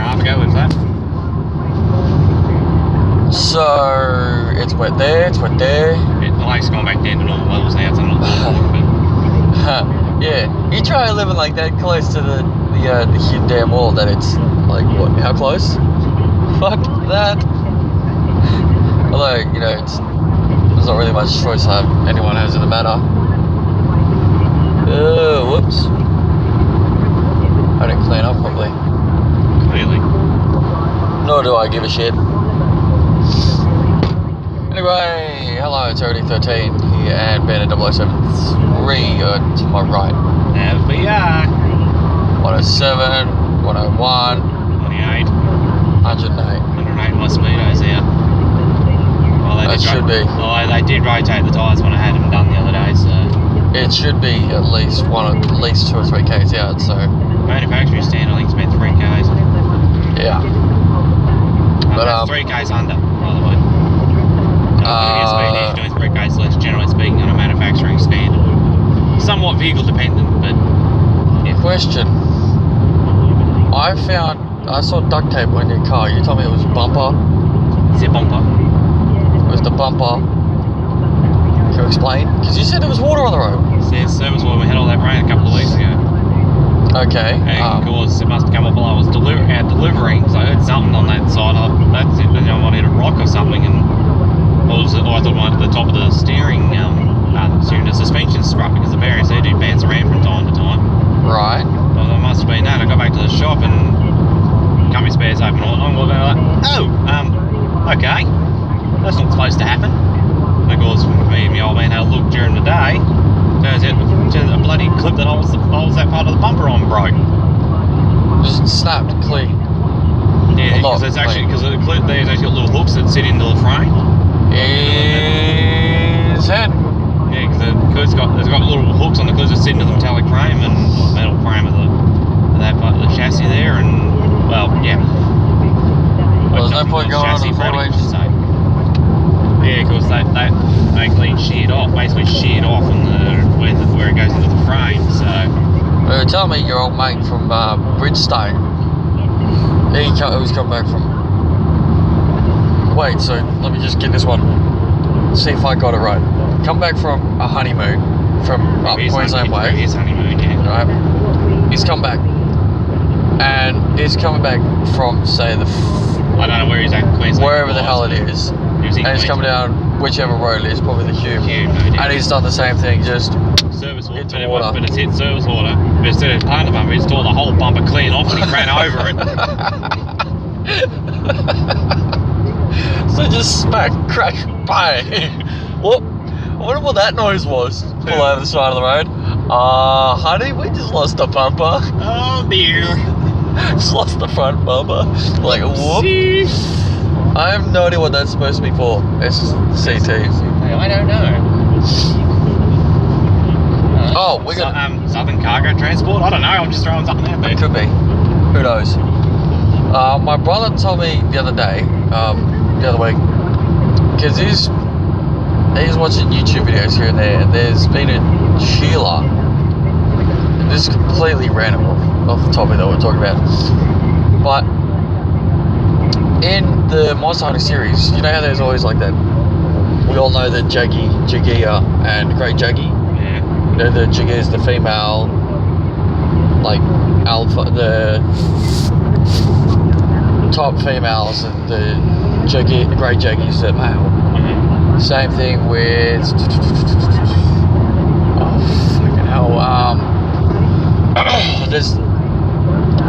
and a half ago, was that? So it's wet there, it's wet there. The lake's gone back down to normal levels now, so I'm not Yeah, you try living like that close to the huge damn wall that it's like what? How close? Fuck that. Although there's not really much choice anyone has in the matter. Whoops. I didn't clean up properly. Clearly. Nor do I give a shit. Anyway, hello, it's already 13 here and Bandit 073 to my right. FBI. 107, 101, 28. 108. 108 mosquitoes out. Well, That should be. Well, they did rotate the tyres when I had them done the other day, so. It should be at least 2 or 3 k's out, so. Manufacturing stand, I think it's about 3 k's. Yeah. But 3 k's under, by the way. Speed doing 3 k's less, generally speaking, on a manufacturing stand. Somewhat vehicle dependent, but. Yeah. Question. I saw duct tape on your car. You told me it was bumper. It's a bumper. It was the bumper. Can you explain? Because you said there was water on the road. It says service where we had all that rain a couple of weeks ago. Okay. And of course, it must have come up while I was out delivering, because I heard something on that side. That's it. I might hit a rock or something, and I thought it might at the top of the steering, the suspension struck because the bearings there do bounce around from time to time. Right. Well, that must have been that. I got back to the shop and company spares open all. I'm looking like, okay, that's not supposed to happen. And of course, me and my old man had a look during the day. Turns out a bloody clip that holds that part of the bumper on broke. Just snapped clean. Yeah, because there's actually little hooks that sit into the frame. His head. Yeah, because it's got little hooks on the clips that sit into the metallic frame and metal frame of that part of the chassis there, and well, yeah. Well, there's no point going on the freeway. Yeah, because they clean sheared off, basically sheared off in where it goes into the frame. So. Tell me your old mate from Bridgestone. He was coming back from. Wait, so let me just get this one. See if I got it right. Come back from a honeymoon from up Queensland way. His honeymoon, yeah. Right. He's come back, and he's coming back from say the. I don't know where he's at, Queensland. Wherever the hell it is. And he's coming down whichever road it is, probably the Hume. And he's done the same thing, just service water. Into water. But it's hit service water. But instead of part of the bumper, he's tore the whole bumper clean off and he ran over it. So just smack, crash, bang. What? I wonder what that noise was. Pull over the side of the road. Honey, we just lost the bumper. Oh dear. Just lost the front bumper. Like, whoop. I have no idea what that's supposed to be for. It's CT. I don't know. We got Southern Cargo Transport. I don't know. I'm just throwing something out there. It could be. Who knows? My brother told me the other day, the other week, because he's watching YouTube videos here and there, and there's been a Sheila. This is completely random off the topic that we're talking about, but. In the Monster Hunter series, you know how there's always like that. We all know the Jagia, and Great Jaggy. Yeah. You know, the Jagia is the female, like alpha, the top females, and the Great Jaggy is the male. Mm-hmm. Same thing with. Oh fucking hell! There's.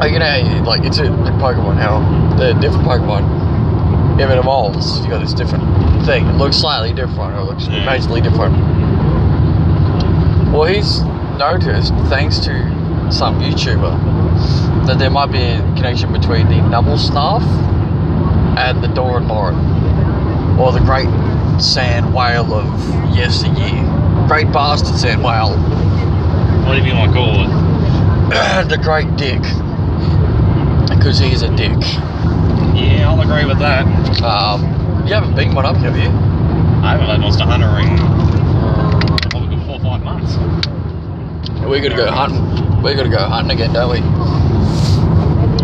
You know, like it's in Pokemon, how the different Pokemon, if it evolves, you got this different thing. It looks slightly different, or it looks majorly different. Well, he's noticed, thanks to some YouTuber, that there might be a connection between the Nubblesnarf and the Doranmoran, or the Great Sand Whale of yesteryear. Great Bastard Sand Whale. Whatever you want to call it. The Great Dick. Because he is a dick. Yeah, I'll agree with that. You haven't beaten one up, have you? I haven't had Monster Hunter in probably 4 or 5 months. We gotta go hunting. We gotta go hunting again, don't we?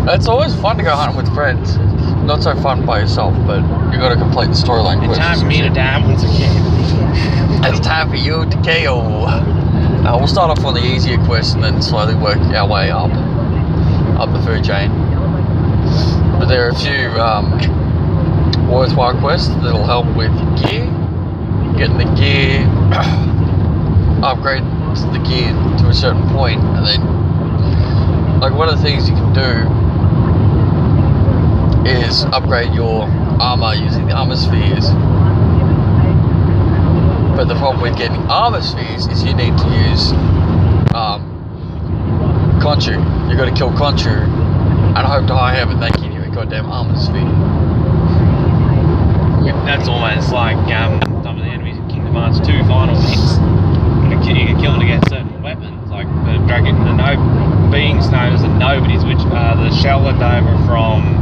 It's always fun to go hunting with friends. Not so fun by yourself, but you got to complete the storyline. It's time for me to die once again. It's time for you to KO. We'll start off on the easier quest and then slowly work our way up the food chain. But there are a few worthwhile quests that'll help with gear, getting the gear, upgrade the gear to a certain point, and then like one of the things you can do is upgrade your armor using the armor spheres. But the problem with getting armor spheres is you need to use Conchu. You got to kill Conchu and hope to high heaven they give you a goddamn armor sphere. That's almost like some of the enemies in Kingdom Hearts 2 final mix. You can kill them against certain weapons, like the dragon, beings known as the nobodies, which are the shell left over from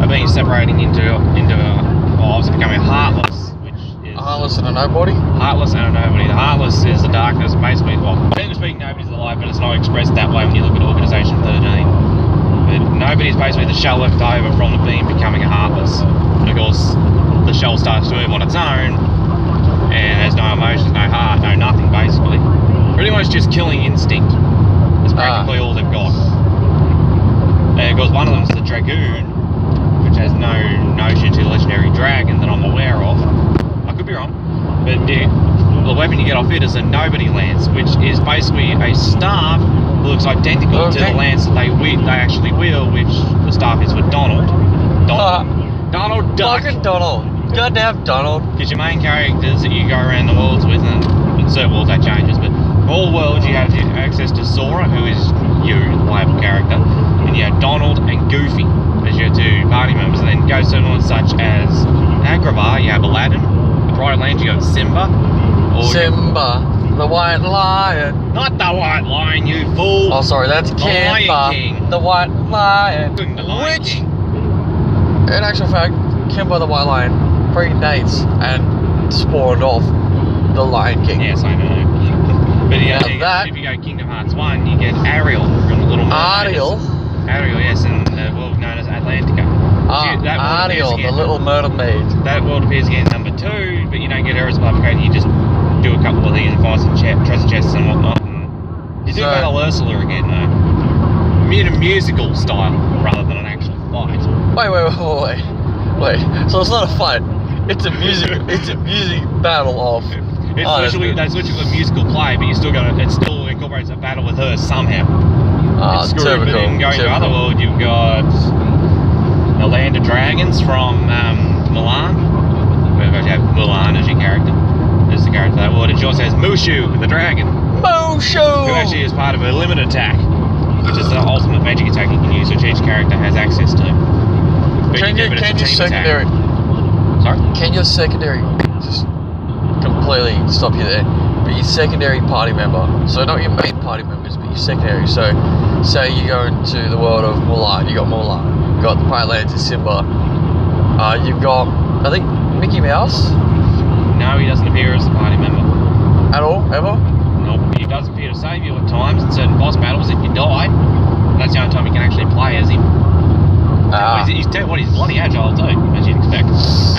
being separating into obviously becoming heartless, which is a heartless and a nobody. Heartless and a nobody. The heartless is the darkness, basically. Well, technically speaking, nobody's the light, but it's not expressed that way when you look at Organisation 13. But nobody is basically the shell left over from the being becoming a heartless. Because the shell starts to move on its own and has no emotions, no heart, no nothing basically. Pretty much just killing instinct. That's practically all they've got. And because one of them is the Dragoon, which has no notion to the legendary dragon that I'm aware of. I could be wrong. But the weapon you get off it is a Nobody Lance, which is basically a staff that looks identical to the lance that they actually wield, which the staff is for Donald. Donald Duck. Fucking Donald. Goddamn Donald. Because your main characters that you go around the worlds with, and in certain worlds that changes, but all worlds you have access to Sora, who is you, the playable character, and you have Donald and Goofy as your two party members, and then go to ones such as Agrabah, you have Aladdin. The Pride Land, you have Simba. Simba, the White Lion. Not the White Lion, you fool! Oh, sorry, that's Kimba, the White Lion. The Lion King. In actual fact, Kimba the White Lion predates and spawned off the Lion King. Yes, I know. But yeah, if you go Kingdom Hearts 1, you get Ariel from the Little Mermaid. Ariel, yes, in the world known as Atlantica. Ariel, the Little Mermaid. That world appears again in number 2, but you don't get her as a upgrade. You just do a couple of these and find some treasure chests and whatnot. And you do battle Ursula again, though. In a musical style rather than an actual fight. Wait. So it's not a fight. It's a music. It's a music battle of. That's literally a musical play, but it still incorporates a battle with her somehow. Typical. Going to other world, you've got the Land of Dragons from Mulan. Where you have Mulan as your character. As the character of that world. And she also has Mushu, the dragon. Mushu! Who actually is part of a limit attack, which is the ultimate magic attack you can use, which each character has access to. Can your secondary? Sorry? Can your secondary just completely stop you there? But your secondary party member, so not your main party members, but your secondary. So, say you go into the world of Mulan, you got Mulan, you got the Pirate Lands of Simba, you've got, I think, Mickey Mouse? No, he doesn't appear as a party member. At all? Ever? Nope, he does appear to save you at times in certain boss battles if you die. That's the only time you can actually play as him. He's bloody agile too, as you'd expect.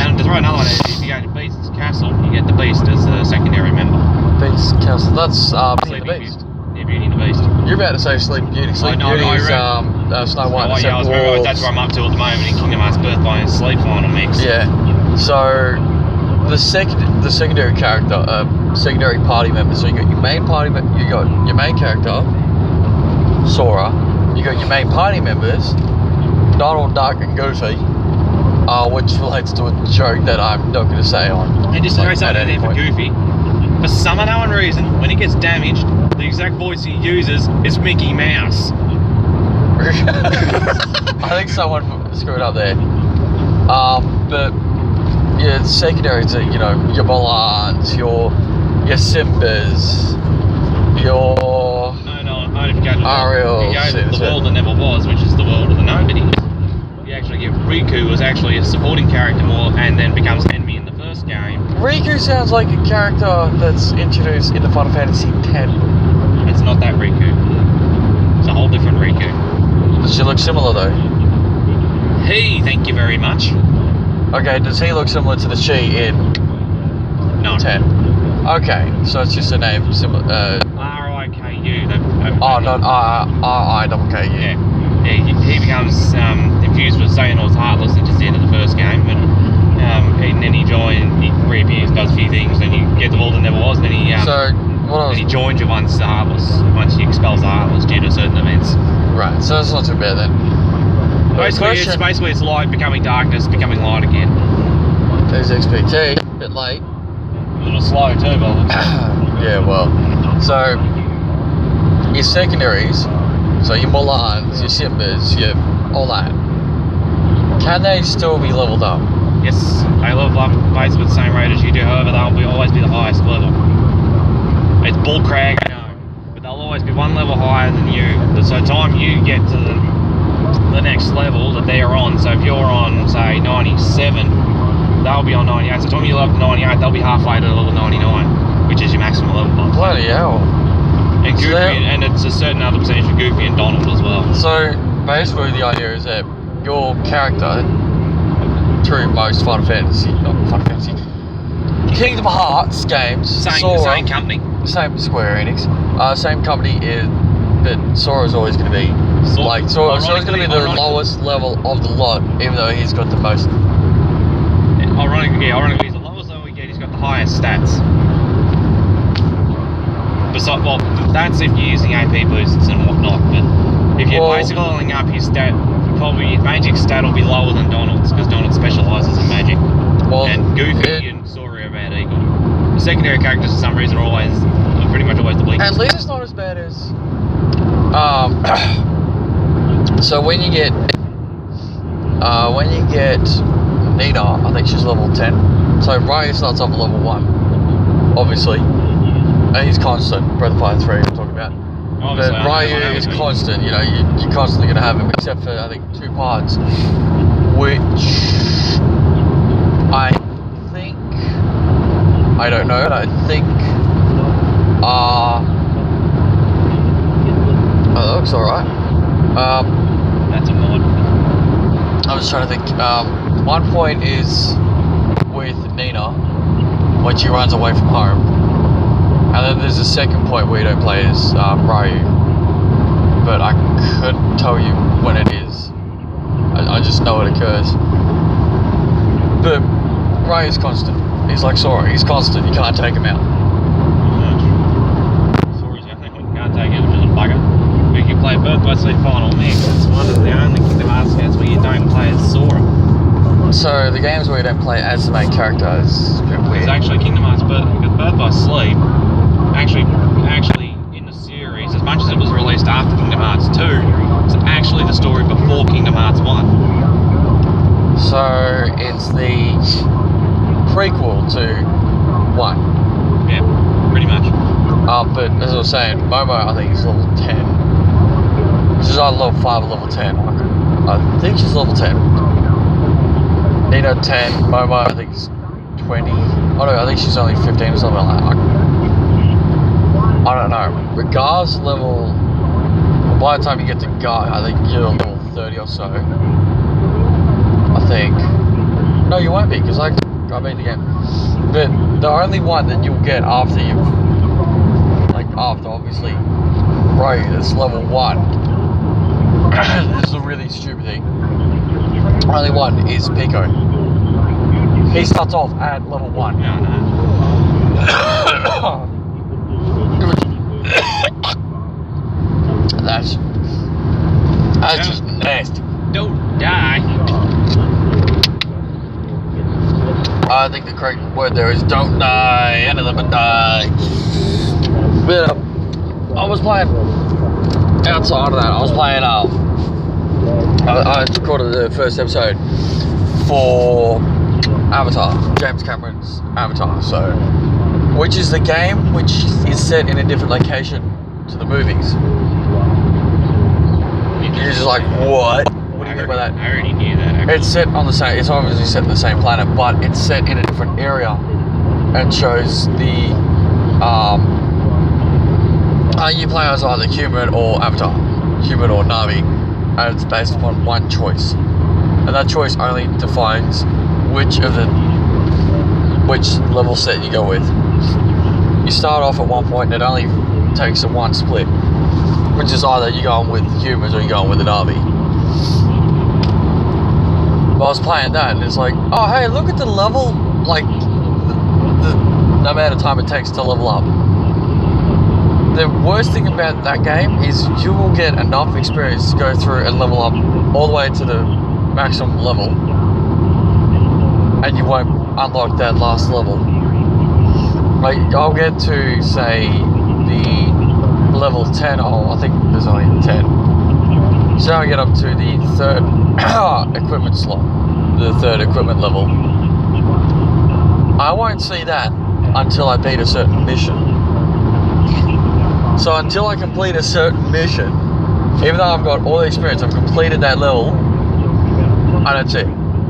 And to throw another one, if you go to Beast's Castle, you get the Beast as a secondary member. Beast's Castle, that's Beauty and the Beast. Yeah, Beauty and the Beast. You're about to say Sleeping Beauty. Sleeping Beauty is Snow White. Yeah, that's where I'm up to at the moment in Kingdom Hearts Birth by Sleep final mix. Yeah. So the secondary character, secondary party member. So you got your main party, you got your main character, Sora. You got your main party members, Donald Duck and Goofy, which relates to a joke that I'm not going to say on. And just to throw something there for Goofy, for some unknown reason, when he gets damaged, the exact voice he uses is Mickey Mouse. I think someone screwed up there. But yeah, secondaries are, your Mulans, your Simbas, your Ariel. You go to the world that never was, which is the world of the nobodies. You actually get Riku, who's actually a supporting character more, and then becomes an enemy in the first game. Riku sounds like a character that's introduced in the Final Fantasy X. It's not that Riku. It's a whole different Riku. Does she look similar though? He, thank you very much. Okay, does he look similar to the she in No. 10? Okay, so it's just a name similar. R-I-K-U. Oh, not R-I-K-U. Yeah. He becomes infused with Xehanort's Heartless at just the end of the first game, and then he reappears, does a few things, and you get the world that never was, and then he joins you once he expels the Heartless due to certain events. Right, so that's not too bad then. Basically it's light becoming darkness, becoming light again. There's XPT, a bit late. A little slow too, but yeah, well, so your secondaries, so your Mulans, your Simbas, your all that, can they still be leveled up? yes, they level up basically with the same rate as you do, however they'll always be the highest level. It's bullcrag, I know, but they'll always be one level higher than you. So time you get to the next level that they're on, so if you're on, say, 97, they'll be on 98, so time you level up to 98, they'll be halfway to level 99, which is your maximum level. Bloody hell. And Goofy, and it's a certain other percentage for Goofy and Donald as well. So basically the idea is that your character, through most Kingdom Hearts games, Same company. Same Square Enix, same company, but Sora's always going to be Sora's going to be the lowest level of the lot, even though he's got the most. Ironically, he's the lowest level, yet he's got the highest stats. Besides, well, that's if you're using AP boosts and whatnot, but if you're basically leveling up his stat, probably his magic stat will be lower than Donald's, because Donald specialises in magic. And Goofy and Sora are about equal. The secondary characters, for some reason, are pretty much always the weakest. At least it's not as bad as. So when you get Nina, I think she's level 10. So Ryu starts off at level 1, obviously. And he's constant, Breath of Fire 3 I'm talking about. Obviously, but Ryu is constant, you know, you're constantly going to have him, except for, I think, 2 parts, which I don't know, but I think that looks alright. That's a mod. I was trying to think, one point is with Nina, when she runs away from home. And then there's a second point where you don't play as Ryu, but I couldn't tell you when it is. I just know it occurs. But Ryu's constant. He's like Sora. He's constant. You can't take him out. Sora's the only one you can't take out, which is a bugger. We can play Birth by Sleep Final Mix. It's one of the only Kingdom Hearts games where you don't play as Sora. So the games where you don't play as the main character is a bit weird. It's actually Kingdom Hearts, because Birth by Sleep. Actually, in the series, as much as it was released after Kingdom Hearts 2, it's actually the story before Kingdom Hearts 1. So it's the prequel to 1. Yeah, pretty much. But as I was saying, Momo I think is level 10. She's either level 5 or level 10. I think she's level 10. Nina 10, Momo I think is 20. Oh no, I think she's only 15 or something like that. I don't know. But Gar's level, by the time you get to Gar, I think you're level 30 or so. I think. No, you won't be, because I beat the game. But the only one that you'll get after after obviously Ryu, that's level 1. This is a really stupid thing. Only one is Pico. He starts off at level 1. No. That's just nasty. Don't die. I think the correct word there is don't die. Any of them would die. But I was playing outside of that. I was playing. I recorded the first episode for Avatar, James Cameron's Avatar. So, which is the game which is set in a different location to the movies. You're just like, what? What do you mean by that? I already knew that. Actually. It's set on the same. It's obviously set in the same planet, but it's set in a different area, and shows the you play as either human or Avatar, human or Na'vi, and it's based upon one choice, and that choice only defines which level set you go with. You start off at one point and it only takes a one split, which is either you're going with humans or you're going with an RV. But I was playing that and it's like, oh hey, look at the level, like the amount of time it takes to level up. The worst thing about that game is you will get enough experience to go through and level up all the way to the maximum level, and you won't unlock that last level. Like, I'll get to, say, the level 10, I think there's only 10. So I get up to the third equipment slot, the third equipment level. I won't see that until I beat a certain mission. So until I complete a certain mission, even though I've got all the experience, I've completed that level, and that's it.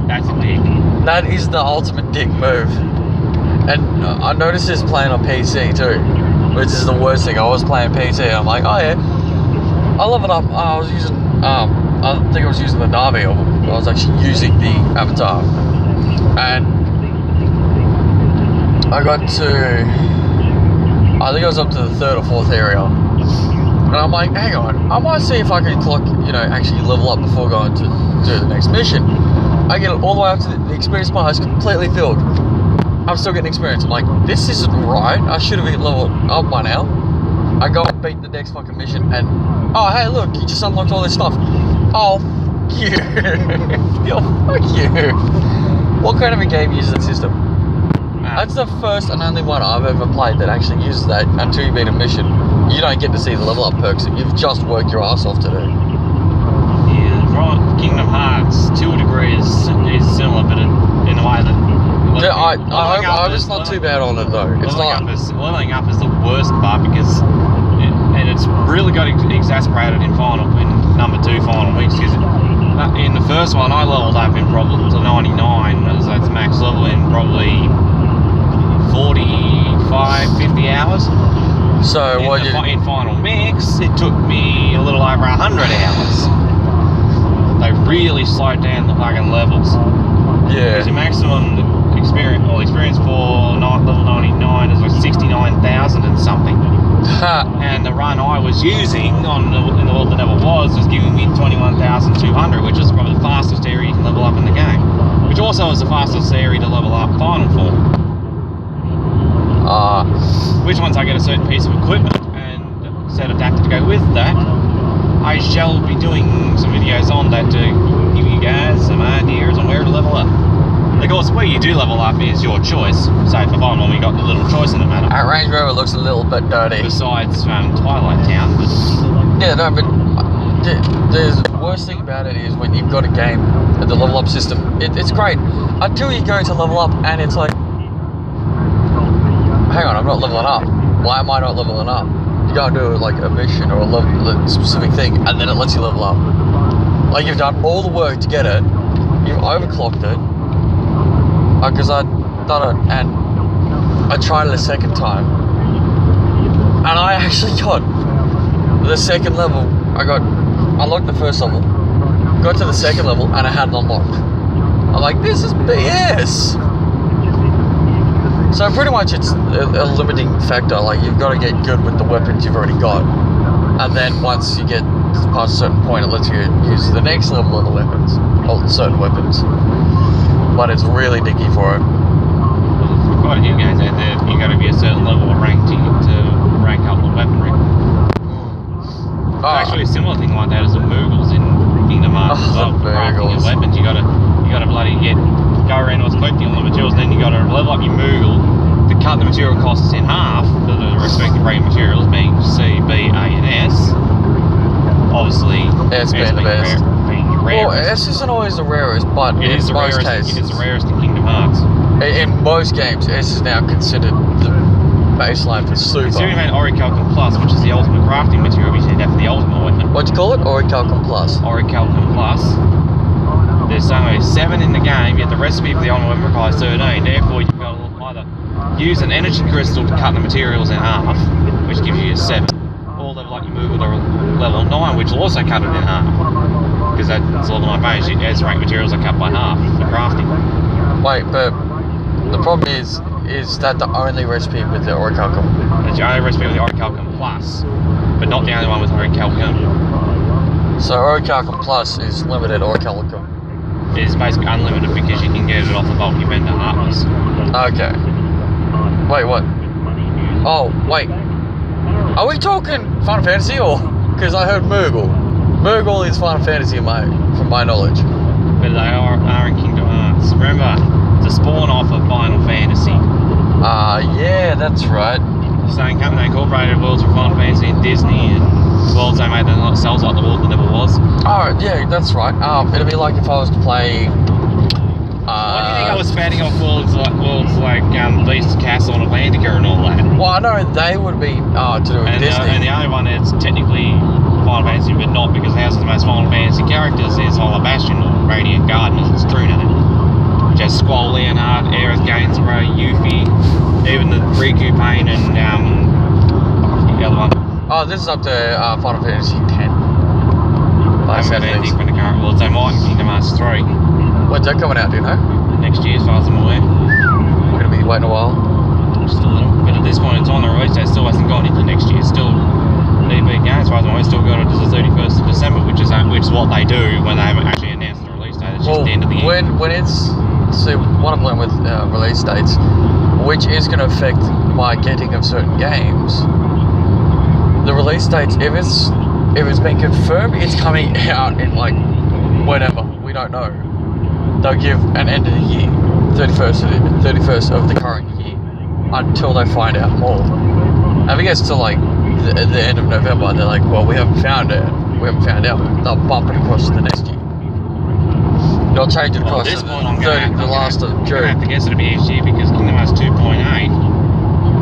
That's a dick. That is the ultimate dick move. And I noticed this playing on PC too, which is the worst thing. I was playing PC and I'm like, oh yeah, I leveled up. I was using, I think I was using the Navi, or I was actually using the avatar. And I got to, I think I was up to the third or fourth area. And I'm like, hang on, I might see if I can clock, actually level up before going to do the next mission. I get it all the way up to the experience bar is completely filled. I'm still getting experience. I'm like, this isn't right. I should have been leveled up by now. I go and beat the next fucking mission and, oh hey look, you just unlocked all this stuff. Oh, fuck you. Yo, fuck you. What kind of a game uses that system? That's the first and only one I've ever played that actually uses that. Until you beat a mission, you don't get to see the level up perks that you've just worked your ass off to do. Yeah, right. Kingdom Hearts, to a degree, is similar, but in a way that... Yeah, I hope it's not too bad on it though. It's not. Leveling up is the worst part because, it's really got exacerbated in number 2 final weeks, because in the first one I leveled up in probably to 99, so that's max level in probably 45-50 hours. So in final mix, it took me a little over 100 hours. They really slowed down the fucking levels. Yeah. Because your maximum experience for level 99 is like 69,000 and something. And the run I was using in the world that never was giving me 21,200, which is probably the fastest area you can level up in the game. Which also is the fastest area to level up final for. Which once I get a certain piece of equipment and set adapter to go with that, I shall be doing some videos on that to give you guys some ideas on where to level up. Of course, where you do level up is your choice. Say for fun, when we got the little choice in the matter. Our Range Rover looks a little bit dirty. Besides Twilight Town, but... Yeah, no, but the worst thing about it is when you've got a game, the level up system, it's great. Until you go to level up and it's like, hang on, I'm not leveling up. Why am I not leveling up? You gotta do like a mission or a specific thing, and then it lets you level up. Like you've done all the work to get it, you've overclocked it, because I'd done it and I tried it a second time, and I actually got the second level. I unlocked the first level, got to the second level, and I hadn't unlocked. I'm like, this is BS. So pretty much it's a limiting factor. Like you've got to get good with the weapons you've already got, and then once you get past a certain point, it lets you use the next level of the weapons, or certain weapons. But it's really dicky for it. For quite a few guys out there, you got to be a certain level of rank to rank up the weaponry. Actually, a similar thing like that is the Moogles in Kingdom Hearts as well. Crafting your weapons, you gotta bloody go around what's collecting all the materials, then you gotta level up your Moogle to cut the material costs in half for the respective rating materials, being C, B, A, and S. Obviously, S being the best. Well, S isn't always the rarest, but in most cases, it is the rarest in Kingdom Hearts. In most games, S is now considered the baseline for super. Considering that Orichalcum Plus, which is the ultimate crafting material, you need that for the ultimate weapon. What do you call it? Orichalcum Plus. Orichalcum Plus. There's only 7 in the game, yet the recipe for the ultimate weapon requires 13. Therefore, you've got to either use an energy crystal to cut the materials in half, which gives you a 7, or level up your Moogle to level 9, which will also cut it in half. because that's all on my page. As rank materials are cut by half for crafting. Wait, but the problem is that the only recipe with the orichalcum? It's the only recipe with the orichalcum plus, but not the only one with orichalcum. So orichalcum plus is limited orichalcum. It is basically unlimited because you can get it off the bulky vendor Heartless. Okay. Wait, what? Oh, wait. Are we talking Final Fantasy or? Because I heard Moogle. Moogle is Final Fantasy from my knowledge. But they are in Kingdom Hearts. Remember, it's a spawn off of Final Fantasy. Yeah, that's right. Same company, they incorporated worlds from Final Fantasy and Disney, and worlds they made themselves like the world that never was. Oh, yeah, that's right. It'd be like if I was to play. Why do you think I was fanning off worlds like Beast Castle and Atlantica and all that? Well, I know they would be to do with Disney. And the only one that's technically Final Fantasy, but not because it has the most Final Fantasy characters, is Hollow Bastion or Radiant Garden as it's strewn in it. Which has Squall Leonhard, Aerith Gainsborough, Yuffie, even the Riku Pain and the other one. Oh, this is up to Final Fantasy X. I haven't had anything from the current worlds. They might in Kingdom Hearts 3. When's that coming out, do you know? Next year, as far as I'm aware. We're going to be waiting a while. Just a little. But at this point, it's on the release date. Still hasn't gone into next year. Still, DB Games, as far as I'm aware, still got it to the 31st of December, which is what they do when they haven't actually announced the release date. It's just the end of the year. When it's... So, what I'm playing with release dates, which is going to affect my getting of certain games, the release dates, if it's been confirmed, it's coming out in like whenever, we don't know. They'll give an end of the year, 31st of the current year, until they find out more. And if it gets to like the end of November, they're like, well, we haven't found out, they'll bump it across to the next year. They'll change it across to the last of June. I'm going to have to guess it'll be next year because Kingdom Hearts 2.8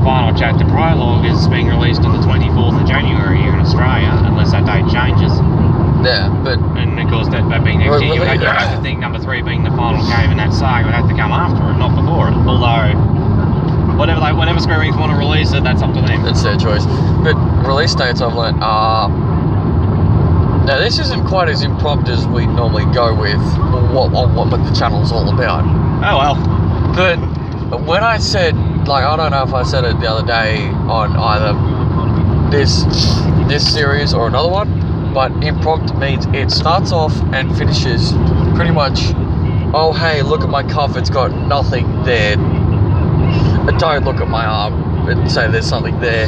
final chapter prologue is being released on the 24th of January here in Australia, unless that date changes. Yeah, but... And of course, that being next year, you have to think number 3 being the final game in that saga would have to come after it, not before it. Although, whenever Square Enix want to release it, that's up to them. That's their choice. But release dates, I've learned, now this isn't quite as impromptu as we normally go with what the channel's all about. Oh well. But when I said, like, I don't know if I said it the other day on either this series or another one, but impromptu means it starts off and finishes pretty much, oh hey, look at my cuff, it's got nothing there. Don't look at my arm and say there's something there.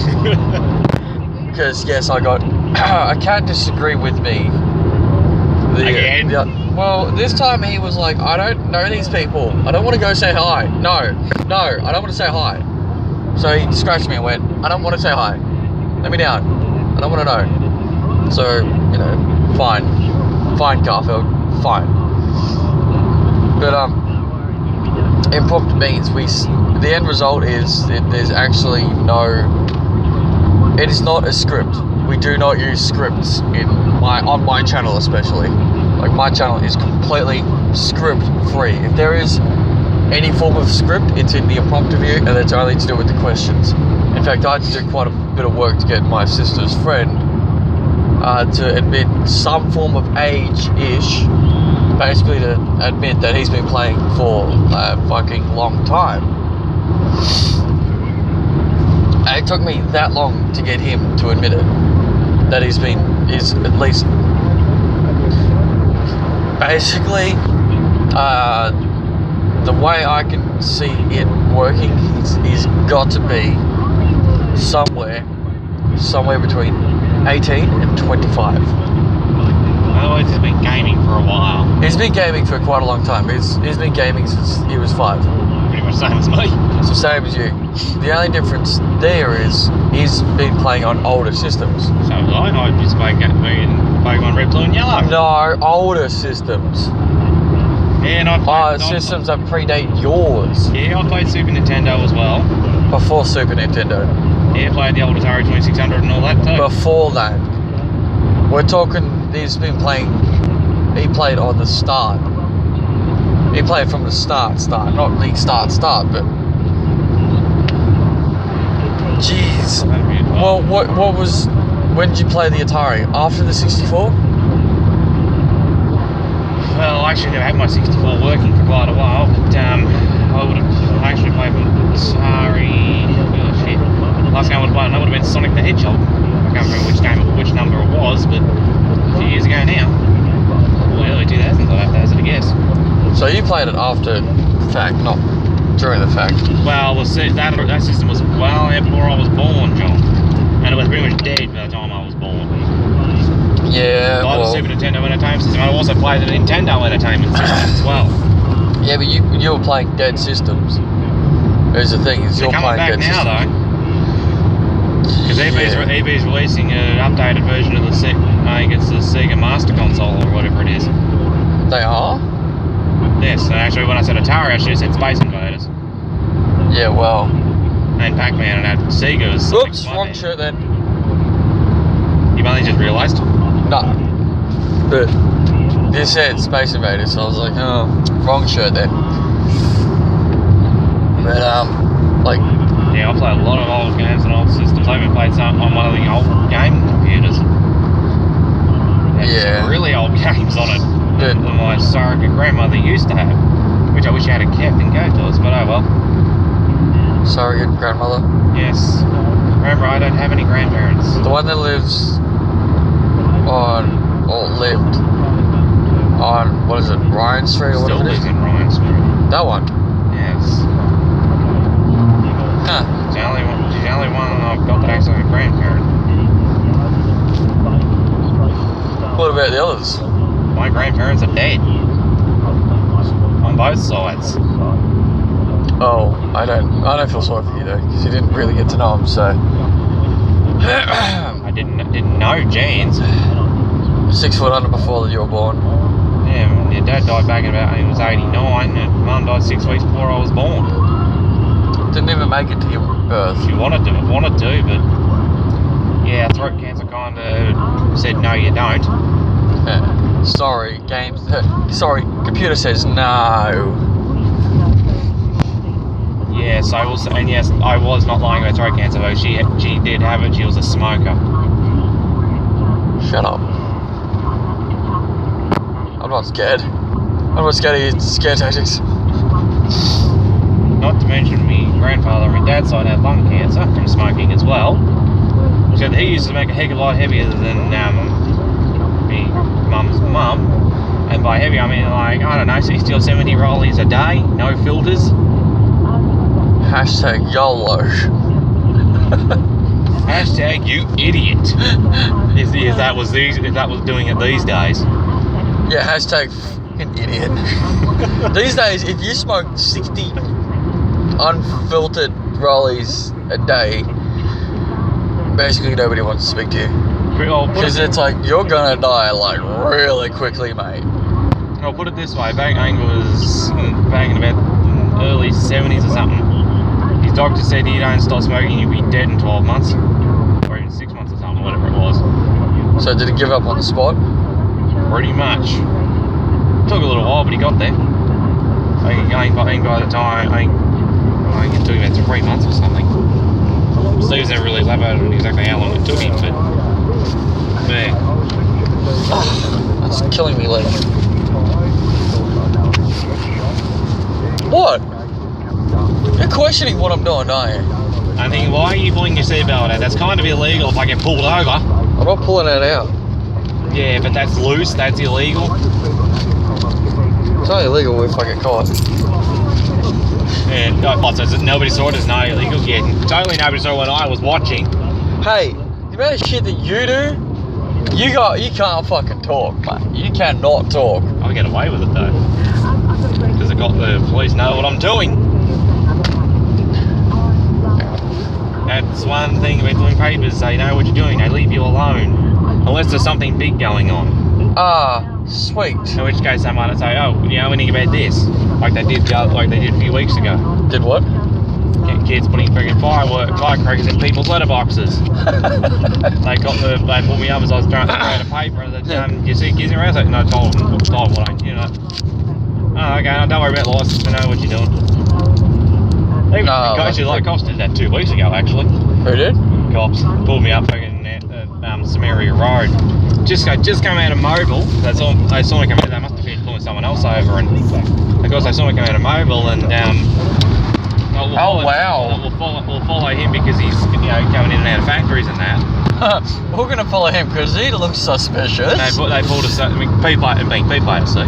Because yes, I can't disagree with me. Again? Well, this time he was like, I don't know these people. I don't want to go say hi. No, I don't want to say hi. So he scratched me and went, I don't want to say hi. Let me down. I don't want to know. So, fine. Fine, Garfield. Fine. But, impromptu means the end result is there's actually it is not a script. We do not use scripts on my channel especially. Like, my channel is completely script free. If there is any form of script, it's in the impromptu view, and it's only to do with the questions. In fact, I had to do quite a bit of work to get my sister's friend to admit some form of age-ish, basically to admit that he's been playing for a fucking long time. And it took me that long to get him to admit it, that is at least basically the way I can see it working is got to be somewhere between 18 and 25. Otherwise, he's been gaming for a while. He's been gaming for quite a long time. He's been gaming since he was 5. Pretty much the same as me. It's the same as you. The only difference there is he's been playing on older systems. So was I. I just played Pokemon Red, Blue and Yellow. No, older systems. Yeah, and I played... systems that predate yours. Yeah, I played Super Nintendo as well. Before Super Nintendo. Yeah, played the old Atari 2600 and all that too. Before that. We're talking, he's been playing, he played on the start. He played from the start, not the start, but... Jeez. Well, when did you play the Atari? After the 64? I actually never had my 64 working for quite a while, but I would have actually played with Atari. Oh shit. Last game I would have played, that would have been Sonic the Hedgehog. I can't remember which number it was, but a few years ago now. Well, early 2000s, I'd have to hazard a guess. So you played it after the fact, not during the fact? Well, that system was well before I was born, John. And it was pretty much dead by the time I was born. Yeah, I had the Super Nintendo Entertainment System. I also played the Nintendo Entertainment System as well. Yeah, but you were playing dead systems. There's the thing, is you're coming playing back dead now, systems. Though. Because EB's releasing an updated version of I think it's the Sega Master Console or whatever it is. They are? Yes, and actually when I said Atari, I should have said Space Invaders. Yeah, well. And Pac-Man and that Sega was... Oops, wrong shirt then. You've only just realised? No. But you said Space Invaders, so I was like, oh, wrong shirt then. But, like... Yeah, I played a lot of old games and old systems. I even played some on one of the old game computers. Yeah. Some really old games on it. That my surrogate grandmother used to have. Which I wish I had kept and gave to us, but oh well. Surrogate grandmother? Yes. Remember, I don't have any grandparents. The one that lives on, or lived on, what is it, Ryan Street or whatever it is? Still lives in Ryan Street. That one? Yes. Huh. She's the only one I've got that actually has a grandparent. What about the others? My grandparents are dead. On both sides. Oh, I don't feel sorry for you though, because you didn't really get to know them, so. I didn't know Jane's. 6 foot under before you were born. Yeah, your dad died back in about, he was 89, and mum died 6 weeks before I was born. Didn't even make it to your birth. She wanted to, but yeah, throat cancer kind of said no, you don't. Sorry, games. Sorry, computer says no. Yes, I was, and yes, I was not lying about throat cancer though. She did have it. She was a smoker. Shut up. I'm not scared. I'm not scared of your scare tactics. Not to mention me grandfather on my dad's side had lung cancer from smoking as well. So he used to make a heck of a lot heavier than me mum's mum. And by heavy I mean like, I don't know, 60 or 70 rollies a day, no filters. Hashtag YOLO. Hashtag you idiot. If that was doing it these days. Yeah, hashtag fucking idiot. These days, if you smoke 60 unfiltered rollies a day, basically nobody wants to speak to you. Because it's like, you're gonna die like really quickly, mate. I'll put it this way, back in about early 70s or something, his doctor said you don't stop smoking, you'll be dead in 12 months. Or even 6 months or something, whatever it was. So did he give up on the spot? Pretty much. Took a little while, but he got there. I think by the time, I think it took about 3 months or something. Steve's never really elaborated on exactly how long it took him, but man. Oh, that's killing me, like. What? You're questioning what I'm doing, aren't you? I think, why are you pulling your seatbelt out? That's kind of illegal if I get pulled over. I'm not pulling it out. Yeah, but that's loose, that's illegal. It's not illegal if I get caught. Yeah, so nobody saw it as not illegal? Yeah, totally nobody saw it when I was watching. Hey, the amount of shit that you do, you can't fucking talk, mate. You cannot talk. I'll get away with it though. Because the police know what I'm doing. That's one thing about doing papers, they know what you're doing, they leave you alone. Unless there's something big going on. Ah, sweet. In which case they might say, oh, you know anything about this? Like they did a few weeks ago. Did what? Kids putting freaking firecrackers in people's letterboxes. They pulled me up as I was trying to write a paper and said, you see kids around? I said, no, I told them what I, you know. Oh, okay, no, don't worry about the license, we know what you're doing. Cops did that 2 weeks ago, actually. Who did? Cops pulled me up fucking at Samaria Road. Just come out of Mobile. That's all. I saw them come out. They must have been pulling someone someone else over, and of course I saw him coming out of mobile, and we'll follow him because he's coming in and out of factories and that. We're gonna follow him because he looks suspicious. They pulled us. P-plater, see.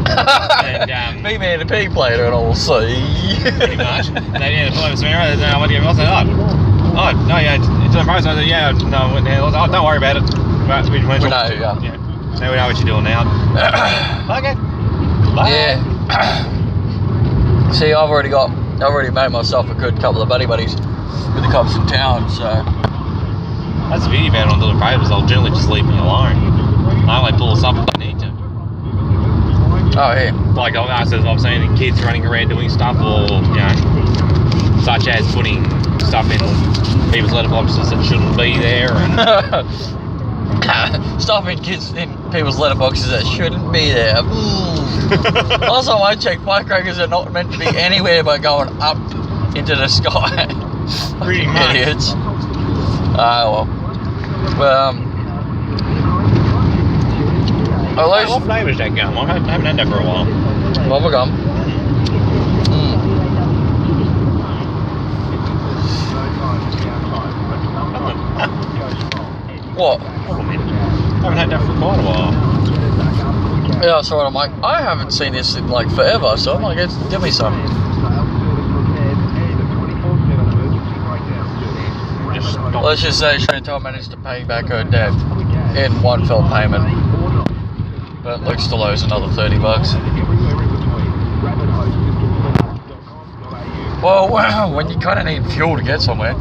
And B-man and P-plater and all see. Pretty much. And they pulled us around, and I went to go. I said, oh no, yeah, it's in the process. I said, yeah, no, don't worry about it. We know, yeah. So we know what you're doing now. Okay. Bye. Yeah. See, I've already made myself a good couple of buddies with the cops in town, so. That's the beauty about it on little favours, they'll generally just leave me alone. They only pull us up if they need to. Oh, yeah. Like I've seen kids running around doing stuff, or, such as putting stuff in people's letterboxes that shouldn't be there. And Stuffing kids in people's letterboxes that shouldn't be there. Last time I checked, firecrackers are not meant to be anywhere but going up into the sky. Pretty much. Idiots. Well. At least. What flavour is that gum? I haven't had that for a while. Bubble gum. What? I haven't had that for quite a while. Yeah, so I'm like, I haven't seen this in like forever, so I'm like, give me some. Let's just say Chantal managed to pay back her debt in one fell payment. But Luke still owes another $30. Well, when you kind of need fuel to get somewhere,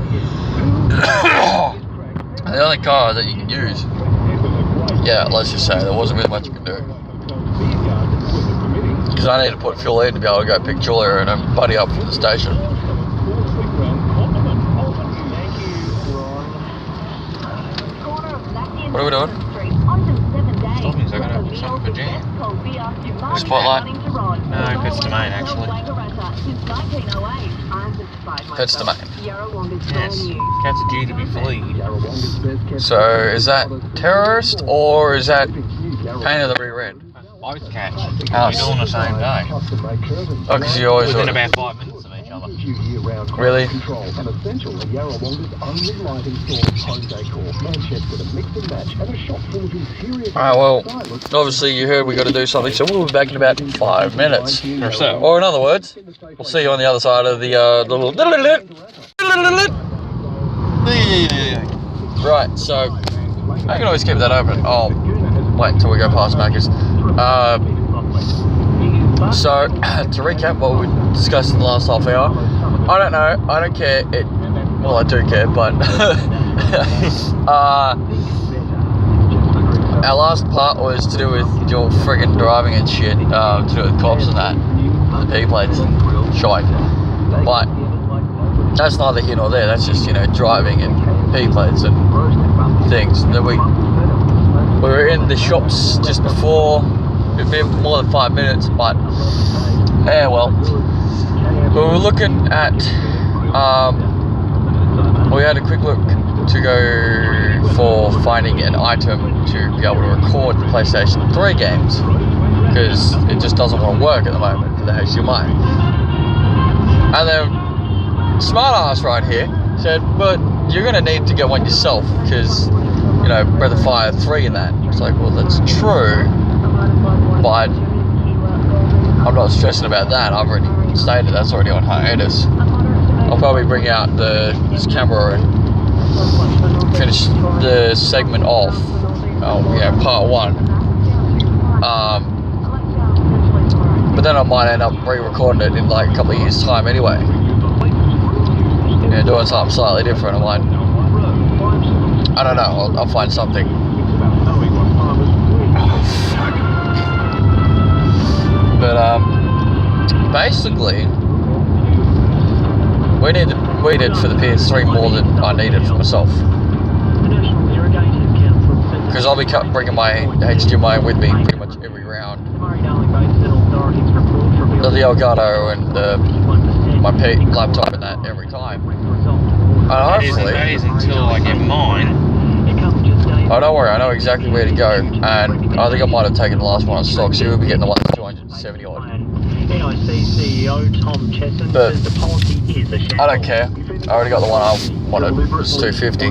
the only car that you can use, yeah, let's just say there wasn't really much you could do. Because I need to put fuel in to be able to go pick Julia and her buddy up from the station. What are we doing? Stopping, so I gotta put something for jam. Spotlight? No, it's Tame actually. That's Tame. Yes. Cats are due to be fleed. So, is that terrorist or is that paint of the rear end? Both cats. Oh, We're doing the same day. Oh, because you always Within do it. about 5 minutes of each other. Really? Alright, well, obviously you heard we got to do something, so we'll be back in about 5 minutes. Or so. Or in other words, we'll see you on the other side of the little... Right, so I can always keep that open. Oh, wait until we go past Macca's. So, to recap what we discussed in the last half hour, I don't know, I don't care, well I do care, but our last part was to do with your friggin' driving and shit, to do with cops and that, the P-plates and shite, but that's neither here nor there, that's just, driving and P-plates and things. And then we were in the shops just before. It'd been more than 5 minutes, but yeah, well, we were looking at, we had a quick look to go for finding an item to be able to record the PlayStation 3 games, because it just doesn't want to work at the moment for the HDMI. And then, smart ass right here said, but you're going to need to get one yourself, because, Breath of Fire 3 and that. It's like, well, that's true, but I'm not stressing about that. I've already stated that's already on hiatus. I'll probably bring out this camera and finish the segment off. Part 1. But then I might end up re-recording it in like a couple of years' time anyway. Doing something slightly different. I don't know. I'll find something. But basically, we needed for the PS3 more than I needed for myself. Because I'll be bringing my HDMI with me pretty much every round. The Elgato and my laptop and that every time. And hopefully, that is until I get mine. Oh, don't worry, I know exactly where to go, and I think I might have taken the last one on stock, so you'll be getting the one that's 270 odd. But I don't care. I already got the one I wanted. It's 250.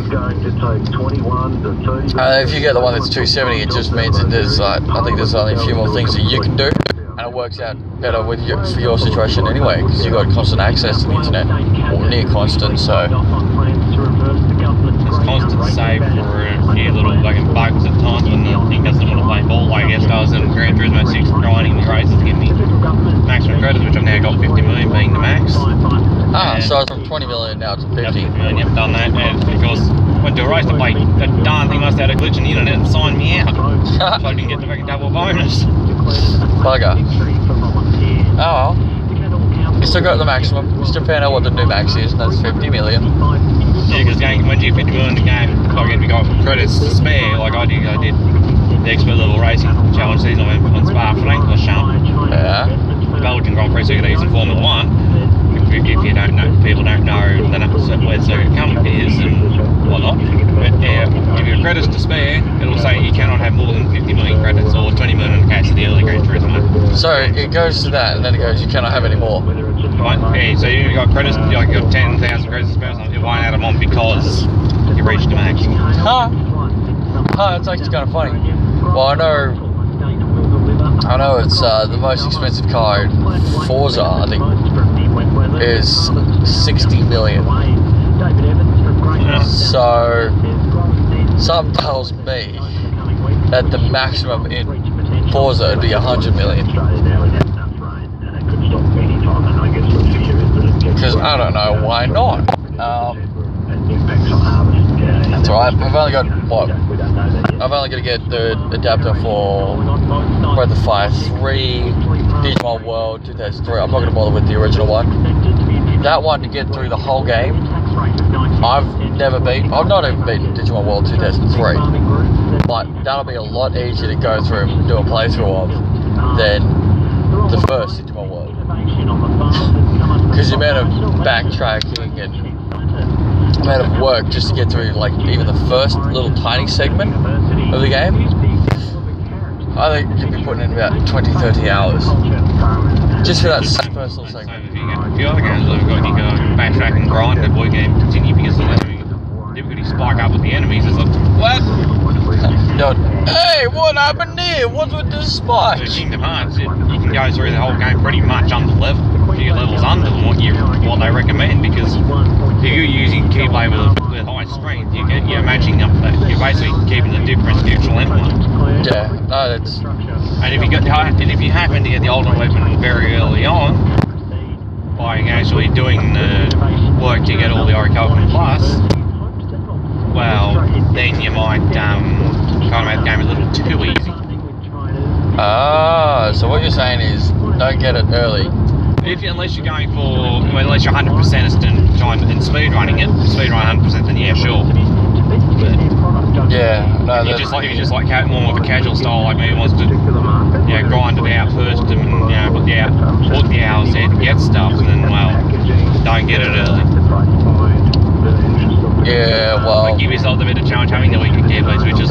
If you get the one that's 270, it just means that there's I think there's only a few more things that you can do, and it works out better with for your situation anyway, because you've got constant access to the internet, or near constant. So it's constant save for a few little fucking bugs at times when the thing doesn't want to play ball. Like yesterday I was in Gran Turismo 6 grinding the races to get me maximum credits, which I've now got 50 million being the max. So it's from 20 million now to 50. 50 million, yep, done that. And because went to a race to play, the darn thing must have had a glitch in the internet and signed me out. So I didn't get the fucking double bonus. Bugger. Oh well. You still got the maximum. You still found out what the new max is, and that's 50 million. Yeah, because when you get 50 million in the game, like if you got credits to spare, like I did the expert level racing challenge season on Spa-Francorchamps. Yeah. Belgian Grand Prix circuit in Formula 1. If you don't know, people don't know then where the circuit company is and whatnot. But if your credits to spare, it'll say you cannot have more than 50 million credits, or 20 million in the case of the early Gran Turismo. So it goes to that, and then it goes, you cannot have any more. Right? Yeah, so you've got credits, like you've got 10,000 credits to spare or something, you won't add them on because you reached the max. Huh, that's actually kind of funny. Well, I know it's the most expensive car in Forza, I think, is 60 million. Yeah. So something tells me that the maximum in Forza would be 100 million. Because I don't know why not. That's alright. I've only got what? I've only got to get the adapter for Breath of Fire 3, Digimon World 2003. I'm not going to bother with the original one. That one, to get through the whole game, I've not even beaten Digimon World 2003. But that'll be a lot easier to go through and do a playthrough of than the first Digimon World. Because the amount of backtracking and amount of work just to get through, like, even the first little tiny segment of the game, I think you'd be putting in about 20-30 hours just for that first little segment. A few other games that we've got, you can backtrack and grind the boy game continue because the difficulty spike up with the enemies. It's like, what? Hey, what happened there? What's with this spike? So Kingdom Hearts, you can go through the whole game pretty much under level, a few levels under what they recommend, because if you're using Keyblade with high strength, you're matching up that. You're basically keeping the difference neutral anyway. Yeah, no, that's. And if you happen to get the ultimate weapon very early on, by actually doing the work to get all the Orichalcum Plus, well, then you might kind of make the game a little too easy. So what you're saying is, don't get it early. Unless you're going for, unless you're 100% in speed running it, speed run 100%, then yeah, sure. But yeah, no, if you just like more of a casual style, like me, who wants to, grind it out first and put the hours in to get stuff, and then don't get it early. Yeah, well, give yourself a bit of challenge having the weekend gameplays, which is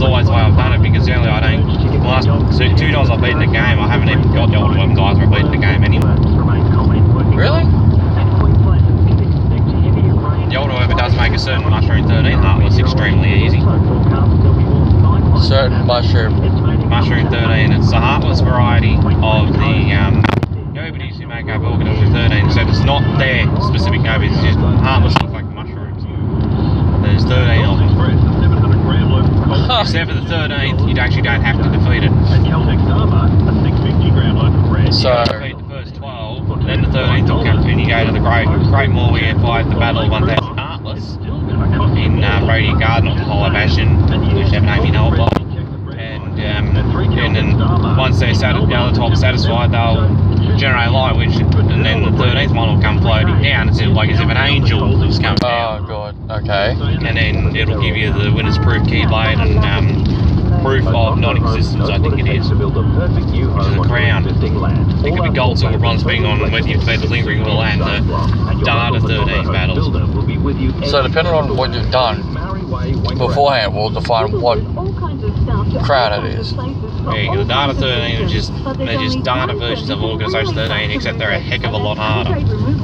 always the way I've done it, because generally I don't. The last 2 times I've beaten the game, I haven't even got the ultimate weapons either. I've beaten the game anyway. Really? The ultimate weapon does make a certain Mushroom 13 Heartless extremely easy. Certain Mushroom 13. It's the Heartless variety of the Nobody's who make up Organism 13, so it's not their specific Nobody's, it's just Heartless look like mushrooms. There's 13 of them. Except for the 13th, you actually don't have to defeat it. So you defeat the first 12, then the 13th will come, and you go to the Great Maw where you fight the Battle of 1000 Heartless in Radiant Garden or the Hollow Bastion, which have name you know it by. And then once they're the other 12 are satisfied, they'll generate light, and then the 13th one will come floating down as if an angel was coming down. Oh god, okay. And then it'll give you the winner's proof Keyblade and proof of non-existence, I think it is, which is a crown. It could be gold, silver, bronze, depending on whether you defeat the Lingering Will and the Data 13 battles. So depending on what you've done, beforehand will define what crowd it is. Yeah, the Data 13 are just data versions of Organisation 13, except they're a heck of a lot harder.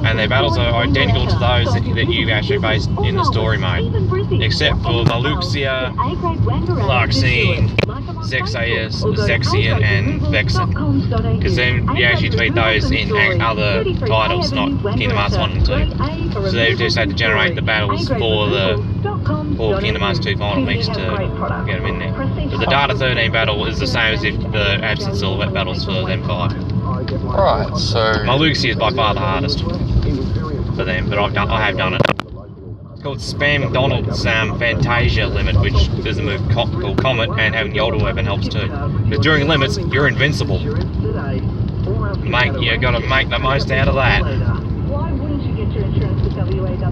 And their battles are identical to those that you actually faced in the story mode. Except for Maluxia, Larxene, Zexian and Vexen. Because then you actually defeat those in other titles, not Kingdom Hearts 1 and 2. So they just had to generate the battles for Kingdom Hearts 2 Final Mix to get them in there. But the Data 13 battle is the same as if the Absent Silhouette battles for them 5. Right, so Maluxia is by far the hardest for them, but I have done it. It's called Spam McDonald's Fantasia limit, which is a move called Comet, and having the older weapon helps too. Because during limits, you're invincible. You gotta make the most out of that.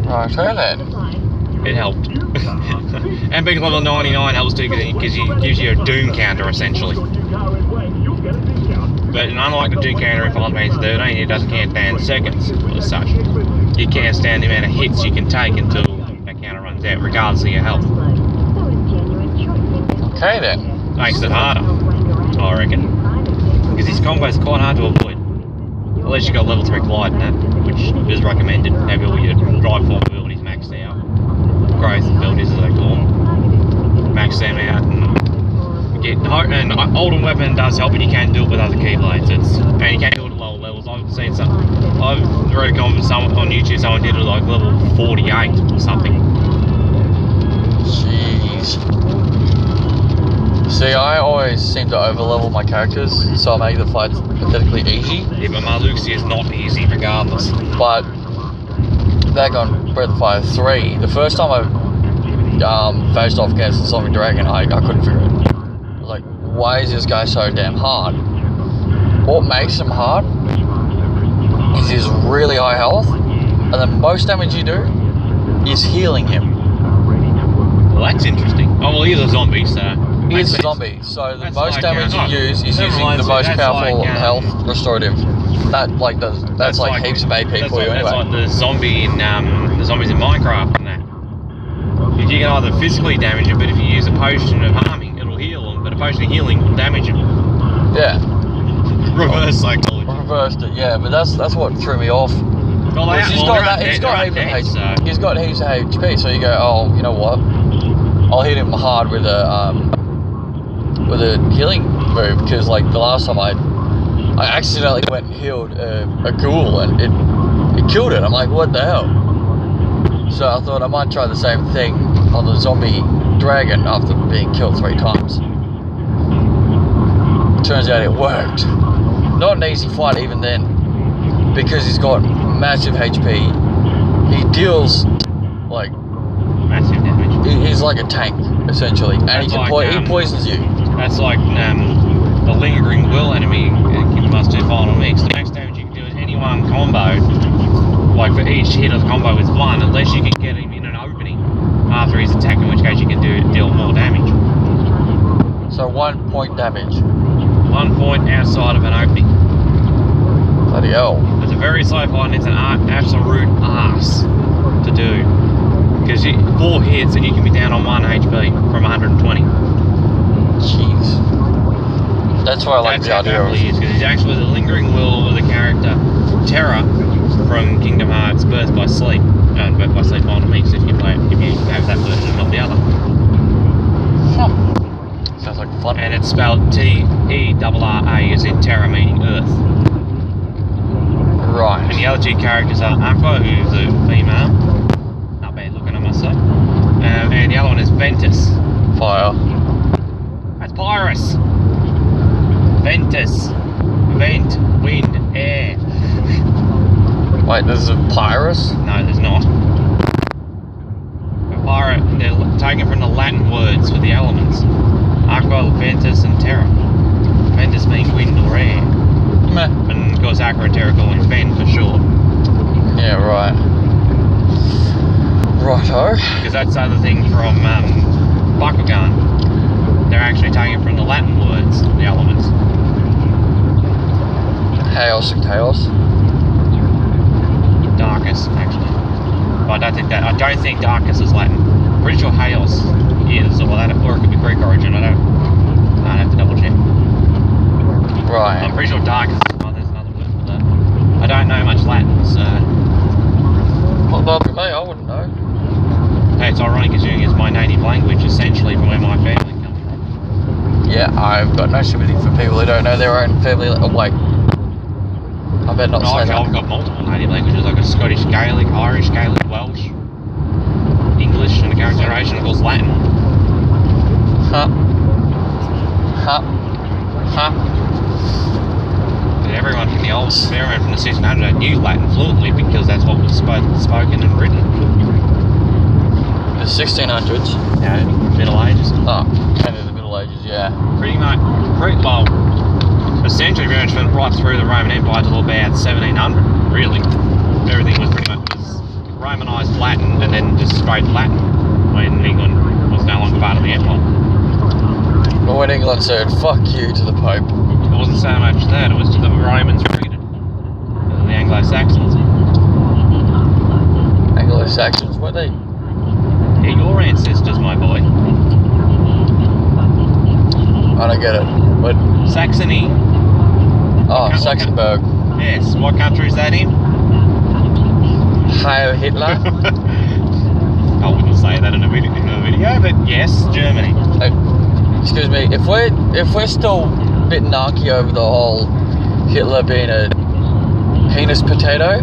right, so then. It helped. And being level 99 helps too, because it gives you a Doom counter essentially. But unlike the Doom counter in Final Fantasy 13, it doesn't count down seconds as such. You can't stand the amount of hits you can take until that counter runs out, regardless of your health. Okay then. Makes it harder, I reckon. Because these combos are quite hard to avoid. Unless you got level 3 glide in that, which is recommended. Have all your drive form abilities maxed out. Growth abilities as they call them. Max them out and get. And Olden Weapon does help, but you can't do it with other keyblades. And you can't do it at lower levels. I've seen some. I've read a comment on YouTube. Someone did it like level 48 or something. Jeez. See, I always seem to overlevel my characters, so I make the fights pathetically easy. Yeah, but Maluxia is not easy regardless. But back on Breath of Fire 3, the first time I faced off against the Zombie Dragon, I couldn't figure it. I was like, why is this guy so damn hard? What makes him hard is his really high health, and the most damage you do is healing him. Well, that's interesting. Oh, well, he's a zombie, so... He's a zombie, so the that's most like, damage you use is using the most powerful health restorative. That's like heaps of AP for you anyway. That's like the zombie in the zombies in Minecraft and that. You can either physically damage it, but if you use a potion of harming, it'll heal them. But a potion of healing will damage them. Yeah. Reverse psychology. Reversed it, yeah. But that's what threw me off. Well, he's got heaps of HP, so you go, oh, you know what? I'll hit him hard with a healing move, because like the last time I accidentally went and healed a ghoul and it killed it. I'm like, what the hell? So I thought I might try the same thing on the zombie dragon after being killed 3 times. Turns out it worked. Not an easy fight even then, because he's got massive HP. He deals like massive damage. He's like a tank essentially, and he poisons you. That's like the lingering will enemy in Kingdom Hearts 2 Final Mix. The max damage you can do is any one combo, like for each hit of the combo is 1, unless you can get him in an opening after his attack, in which case you can deal more damage. So 1 point damage. 1 point outside of an opening. Bloody hell. It's a very slow fight and it's an absolute arse to do. Because 4 hits and you can be down on 1 HP from 120. Jeez. That's why I like the idea of it. Because he's actually the lingering will of the character Terra from Kingdom Hearts Birth by Sleep. Birth by Sleep Final Mix if you have that version and not the other. Sounds like fun. And it's spelled T-E-R-R-A as in Terra, meaning Earth. Right. And the other 2 characters are Aqua, who's a female. Not bad looking, I must say. And the other one is Ventus. Fire. That's Pyrus. Ventus. Vent. Wind. Air. Wait, there's a Pyrus? No, there's not. They're taken from the Latin words for the elements. Aqua, Ventus, and Terra. Ventus means wind or air. Meh. And of course Aqua and Terra call it Vent for short. Yeah, right. Righto. Because that's the other thing from Bakugan. They're actually taken from the Latin words, the elements. Chaos and chaos. Darkus, actually. But I don't think Darkus is Latin. Pretty sure Halos is, or it could be Greek origin. I'd have to double check. Right. I'm pretty sure dark is, there's another word for that. I don't know much Latin, so... Well, not for me, I wouldn't know. Hey, it's ironic considering it's my native language, essentially, from where my family comes from. Yeah, I've got no sympathy for people who don't know their own family. Oh, wait. I better not say that. I've got multiple native languages. I've got Scottish Gaelic, Irish Gaelic, Welsh, English, and the current generation, of course, Latin. Huh. But everyone from the 1600s knew Latin fluently because that's what was spoken and written. The 1600s? Yeah, Middle Ages. Oh, and in the Middle Ages, yeah. Pretty much, essentially pretty much went right through the Roman Empire till about 1700, really. Everything was pretty much Romanised Latin and then just straight Latin when England was no longer part of the empire. But when England said, fuck you to the Pope. It wasn't so much that, it was the Romans treated. The Anglo-Saxons. Anglo-Saxons, were they? Yeah, your ancestors, my boy. I don't get it. What? Saxony. Oh, Saxonburg. Yes, what country is that in? Hail Hitler. I wouldn't say that in a video, but yes, Germany. Excuse me, if we're still a bit narky over the whole Hitler being a penis potato,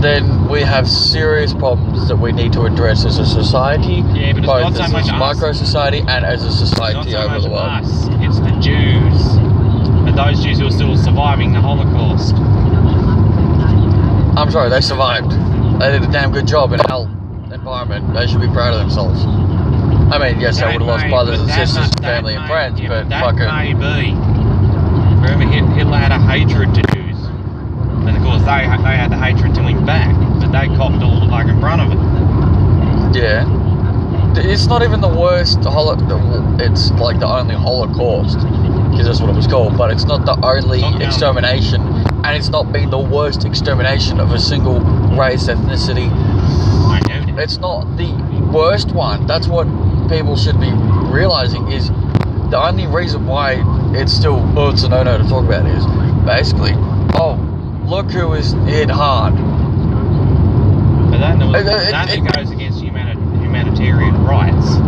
then we have serious problems that we need to address as a society, yeah, but it's both not so as much a micro society and as a society it's not so over much the world. Us, it's the Jews. And those Jews who are still surviving the Holocaust. I'm sorry, they survived. They did a damn good job in hell environment. They should be proud of themselves. I mean, yes, they would have lost brothers and sisters, family and friends, but fuck it. That may be. Remember, Hitler had a hatred to Jews. And of course, they had the hatred to him back. But they copped all the fucking brunt of it. Yeah. It's not even the worst, it's like the only Holocaust, because that's what it was called, but it's not the only extermination, and it's not been the worst extermination of a single race, ethnicity. It's not the worst one. That's what people should be realizing, is the only reason why it's still, it's a no-no to talk about is, basically, oh, look who was hit hard. But that goes against humanitarian rights.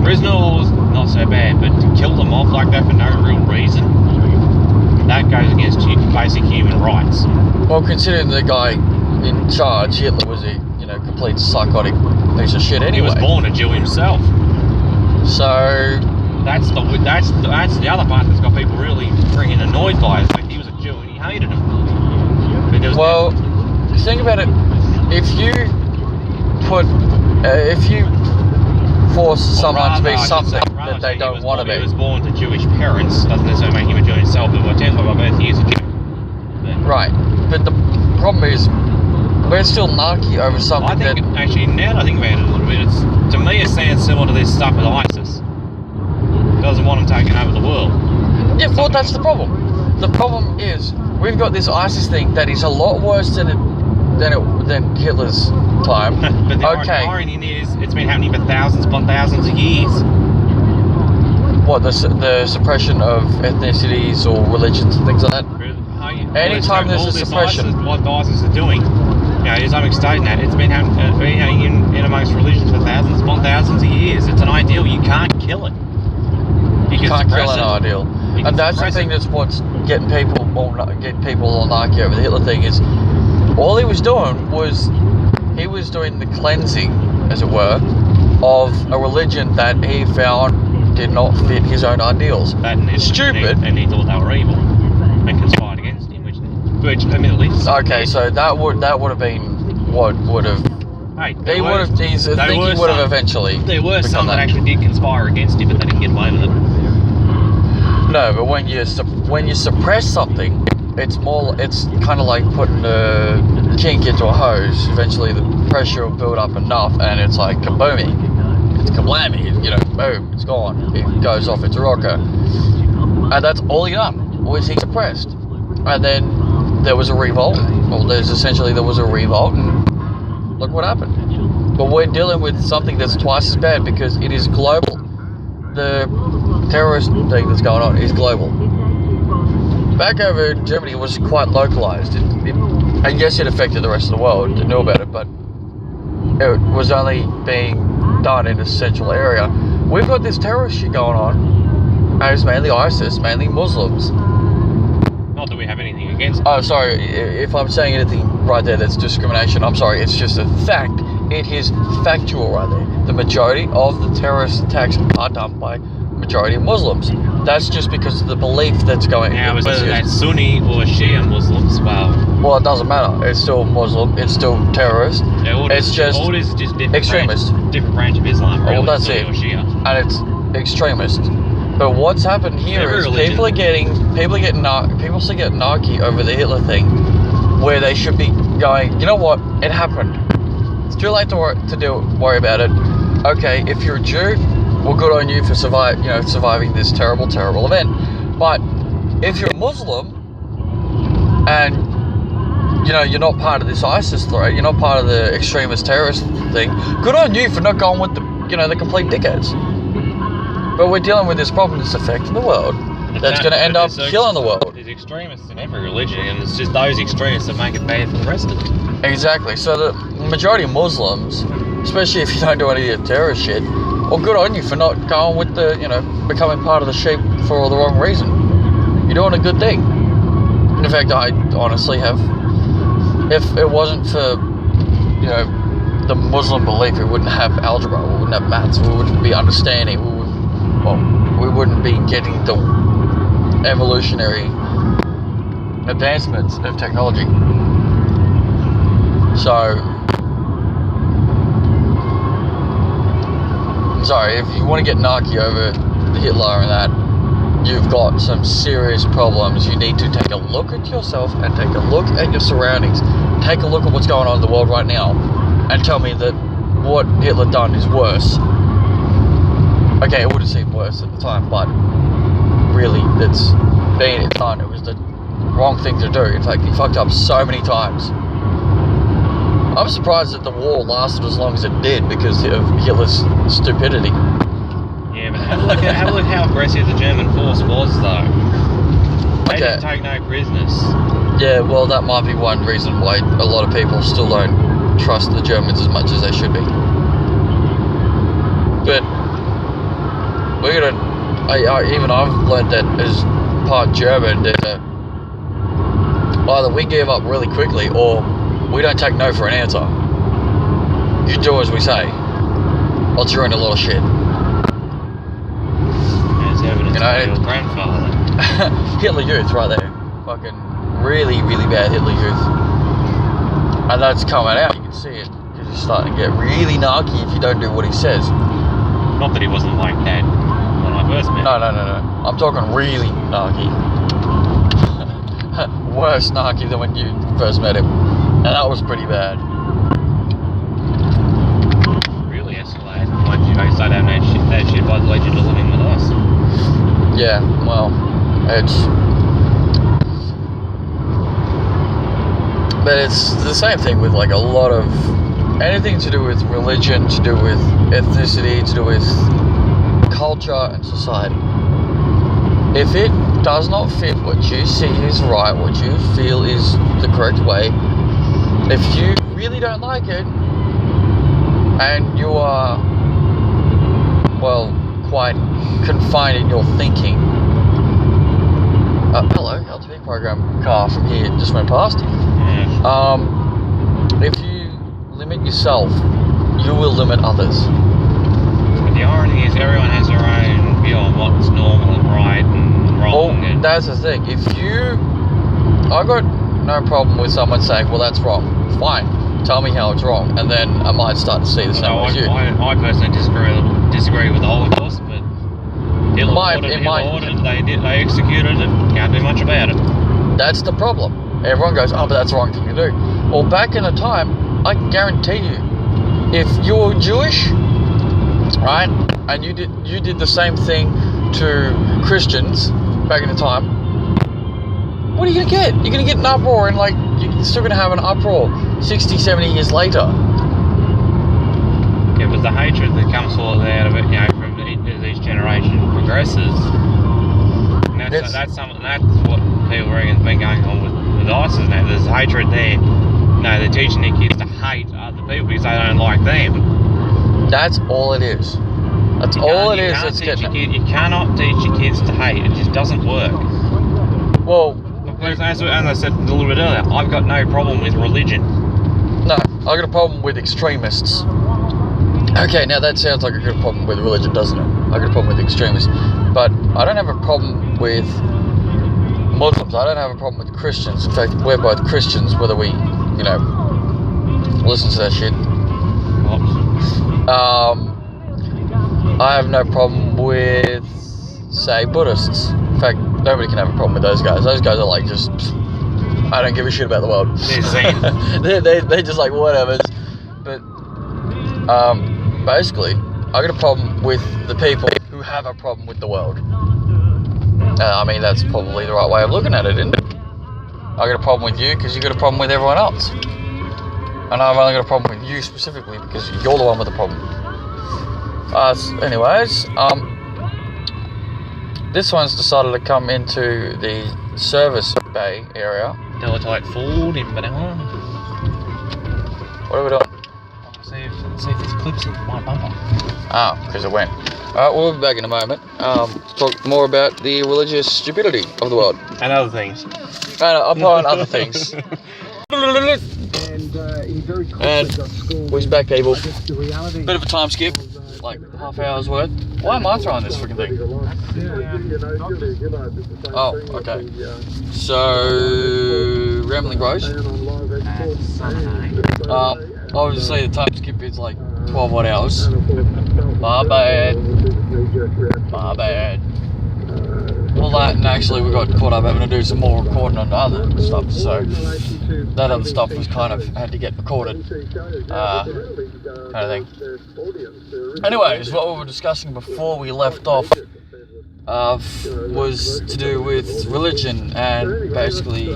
Prisoner was not so bad, but to kill them off like that for no real reason, that goes against basic human rights. Well, considering the guy in charge, Hitler, was a complete psychotic piece of shit anyway. He was born a Jew himself. So that's the other part that's got people really freaking annoyed by it. Like, he was a Jew and he hated him. Well, think about it. If you force someone to be something that they don't want to be. He was born to Jewish parents, doesn't necessarily make him a Jew himself, but technically by birth he is a Jew. Right, but the problem is, we're still narky over something actually, now that I think about it a little bit, to me it sounds similar to this stuff with ISIS. Doesn't want them taking over the world. Yeah, well, that's the problem. The problem is, we've got this ISIS thing that is a lot worse than Hitler's time. But the irony is, it's been happening for thousands upon thousands of years. What, the suppression of ethnicities or religions and things like that? Anytime there's a suppression. What ISIS is doing, to some extent, it's been happening in amongst religions for thousands upon thousands of years. It's an ideal, you can't kill it. You can't kill an ideal. And that's the thing that's what's getting people all narky over the Hitler thing is, all he was doing was, he was doing the cleansing, as it were, of a religion that he found did not fit his own ideals. Stupid. And he thought they were evil and conspired against him, which admittedly. Okay, so that would have been what would have. Hey, he would have eventually. There were some that actually did conspire against him, but they didn't get away with it. No, but when you suppress something, it's kind of like putting a kink into a hose. Eventually the pressure will build up enough and it's like kabooming. It's kablammy, boom, it's gone. It goes off its rocker. And that's all he done, was he suppressed. And then there was a revolt. Well, there was a revolt and look what happened. But we're dealing with something that's twice as bad because it is global. The terrorist thing that's going on is global. Back over in Germany, it was quite localized. And yes, it affected the rest of the world to know about it, but it was only being done in a central area. We've got this terrorist shit going on, and it's mainly ISIS, mainly Muslims. Not that we have anything against it. Oh, sorry, if I'm saying anything right there that's discrimination, I'm sorry, it's just a fact. It is factual right there. The majority of the terrorist attacks are done by majority of Muslims. That's just because of the belief that's going on. Now, whether that's Sunni or Shia Muslims, well, it doesn't matter. It's still Muslim. It's still terrorist. Yeah, all it's just different extremist. Different branch of Islam. Really, well, that's Sunni it. Or Shia. And it's extremist. But what's happened here is people still get narky over the Hitler thing, where they should be going, you know what? It happened. It's too late to worry about it. Okay, if you're a Jew, well, good on you for surviving this terrible, terrible event. But if you're a Muslim and you're not part of this ISIS threat, you're not part of the extremist terrorist thing, good on you for not going with the complete dickheads. But we're dealing with this problem that's affecting the world. That's going to end up killing the world. There's extremists in every religion, and it's just those extremists that make it bad for the rest of it. Exactly. So the majority of Muslims, especially if you don't do any of the terrorist shit, well, good on you for not going with the, becoming part of the sheep for the wrong reason. You're doing a good thing. In fact, I honestly have. If it wasn't for, the Muslim belief, we wouldn't have algebra, we wouldn't have maths, we wouldn't be understanding, we wouldn't be getting the evolutionary advancements of technology. So, sorry, if you want to get narky over Hitler and that, you've got some serious problems. You need to take a look at yourself and take a look at your surroundings. Take a look at what's going on in the world right now and tell me that what Hitler done is worse. Okay, it would have seemed worse at the time, but really, it's being done. It was the wrong thing to do. In fact, he fucked up so many times. I'm surprised that the war lasted as long as it did because of Hitler's stupidity. Yeah, but have a look at how aggressive the German force was, though. They didn't take no prisoners. Yeah, well, that might be one reason why a lot of people still don't trust the Germans as much as they should be. But we're gonna. Even I've learned that as part German that either we give up really quickly or we don't take no for an answer. You do as we say, else you're in a lot of shit. As evidence by your grandfather. Hitler Youth right there. Fucking really, really bad Hitler Youth. And that's coming out, you can see it. Because he's starting to get really narky if you don't do what he says. Not that he wasn't like that when I first met him. No. I'm talking really narky. Worse narky than when you first met him. And that was pretty bad. Really escalated. Why did you guys start having that shit by the legend of living with us? Yeah, well, but it's the same thing with like a lot of anything to do with religion, to do with ethnicity, to do with culture and society. If it does not fit what you see is right, what you feel is the correct way, if you really don't like it and you are, well, quite confined in your thinking. Hello, LTV program car from here just went past. Yeah. If you limit yourself, you will limit others. But the irony is everyone has their own view on what's normal and right and wrong. Well, that's the thing. I got no problem with someone saying, well, that's wrong. Fine. Tell me how it's wrong. And then I might start to see the same as you. I personally disagree with the Holocaust, but Hitler ordered, they executed it. Can't do much about it. That's the problem. Everyone goes, oh, but that's the wrong thing to do. Well, back in the time, I can guarantee you, if you're Jewish, right, and you did the same thing to Christians back in the time, what are you going to get? You're going to get an uproar, and like you're still going to have an uproar 60, 70 years later. the hatred that comes forth out of it, you know, from as each generation progresses. And that's what people reckon's been going on with ISIS now. There's hatred there. No, they're teaching their kids to hate other people because they don't like them. That's all it is. That's all it is. You cannot teach your kids to hate. It just doesn't work. Well, as I said a little bit earlier, I've got no problem with religion. No, I've got a problem with extremists. Okay, now that sounds like a good problem with religion, doesn't it? I've got a problem with extremists. But I don't have a problem with Muslims. I don't have a problem with Christians. In fact, we're both Christians, whether we, you know, listen to that shit. I have no problem with, say, Buddhists. In fact, nobody can have a problem with those guys. Those guys are like just, I don't give a shit about the world. They're just like whatever. But basically, I got a problem with the people who have a problem with the world. I mean, that's probably the right way of looking at it, isn't it? I got a problem with you because you got a problem with everyone else. And I've only got a problem with you specifically because you're the one with the problem. Anyways, this one's decided to come into the service bay area. Teletype forward in banana. What are we doing? See if there's clips in my bumper. Ah, because it went. Alright, we'll be back in a moment. To talk more about the religious stupidity of the world. And other things. Upon other things. And we're back, people. Bit of a time skip, like half hour's worth. Why am I throwing this freaking thing? Oh, okay. So, Rambling Gross. Obviously, the time skip is like 12 odd hours. My bad. Well, that, and actually we got caught up having to do some more recording on the other stuff, so that other stuff was kind of had to get recorded, kind of thing. Anyways, what we were discussing before we left off was to do with religion and basically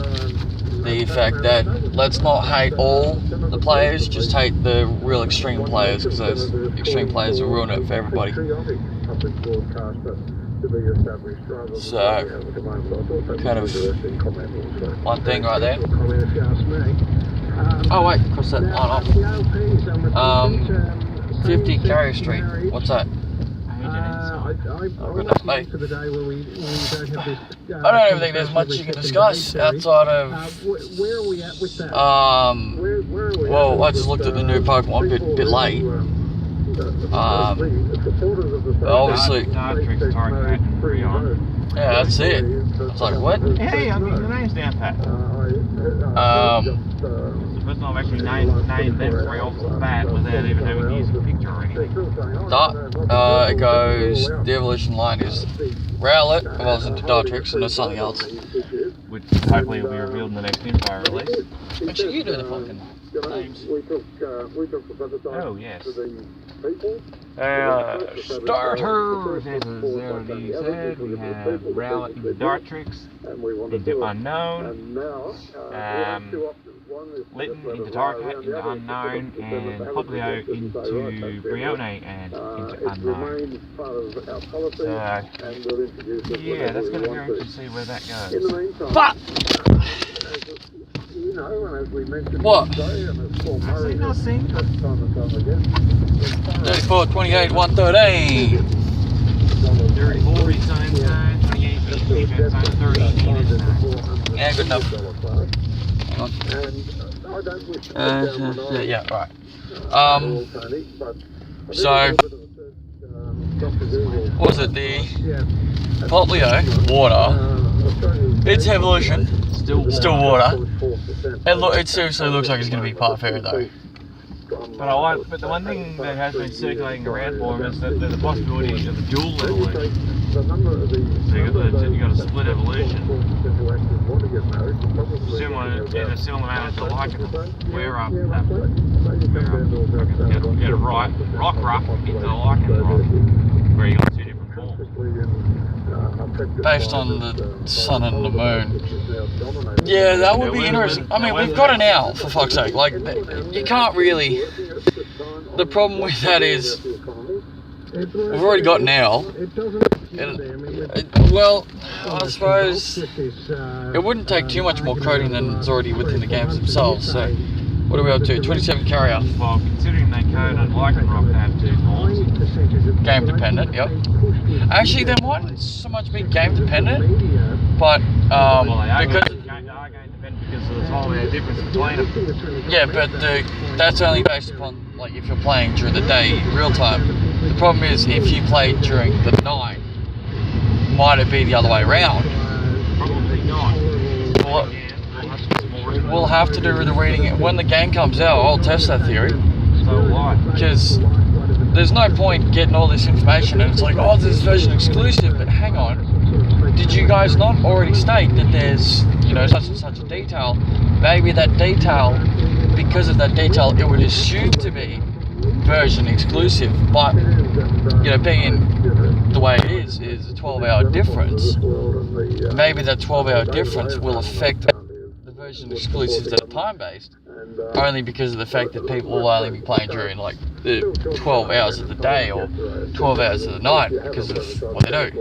the fact that let's not hate all the players, just hate the real extreme players, because those extreme players will ruin it for everybody. So, kind of one thing right there. Oh wait, cross that line off. 50 Carrier Street, what's that? I don't even think there's much you can discuss outside of, well, I just looked at the new Pokemon a bit late. Obviously, yeah, that's it. It's like, what? Hey, I'm getting the names down, Pat. It's the first time I've actually named them 3 off the bat without even having to use a picture or anything. It goes, the evolution line is Rowlet evolves into Dartrix, and there's something else. Which hopefully will be revealed in the next info release. Actually, you do the fucking names. Oh, yes. Starters, as already said, we have Rowlet into Dartrix, into Unknown, Litten into Torracat, into Unknown, and Poplio into Brione and into Unknown. So, yeah, that's going to be interesting to see where that goes. Fuck! What? 34, 28, 113. 34 is zone 28 defense zone 30 is zone. Yeah, good enough. Hang on. Yeah, right. So, what was it? The Poplio water. Its evolution. Still water. It seriously looks like it's going to be part fairy though. But the one thing that has been circulating around for him is that there's a possibility of a dual evolution. So you got a split evolution. Similar in a similar manner to like it. We're up. Get a rock rough into the lichen rock, where you got 2 different forms. Based on the sun and the moon. Yeah, that would be interesting. I mean, we've got an owl, for fuck's sake. Like, you can't really the problem with that is we've already got now. Well, I suppose it wouldn't take too much more coding than is already within the games themselves. So, what are we up to? 27 carrier. Well, considering they coded Like and Rock have 2 forms. Game dependent, yep. Actually, there mightn't so much be game dependent, but because They are game dependent because of the time difference between them. yeah, but that's only based upon like if you're playing during the day, real time. The problem is if you play during the night, might it be the other way around? Probably not. Well, we'll have to do the reading when the game comes out. I'll test that theory. So why? Because there's no point getting all this information and it's like, oh, this is version exclusive, but hang on, did you guys not already state that there's, you know, such and such a detail? Maybe that detail, because of that detail, it would assume to be version exclusive, but, you know, being the way it is a 12-hour difference. Maybe that 12-hour difference will affect the version exclusives that are time-based, only because of the fact that people will only be playing during like the 12 hours of the day or 12 hours of the night because of what they do.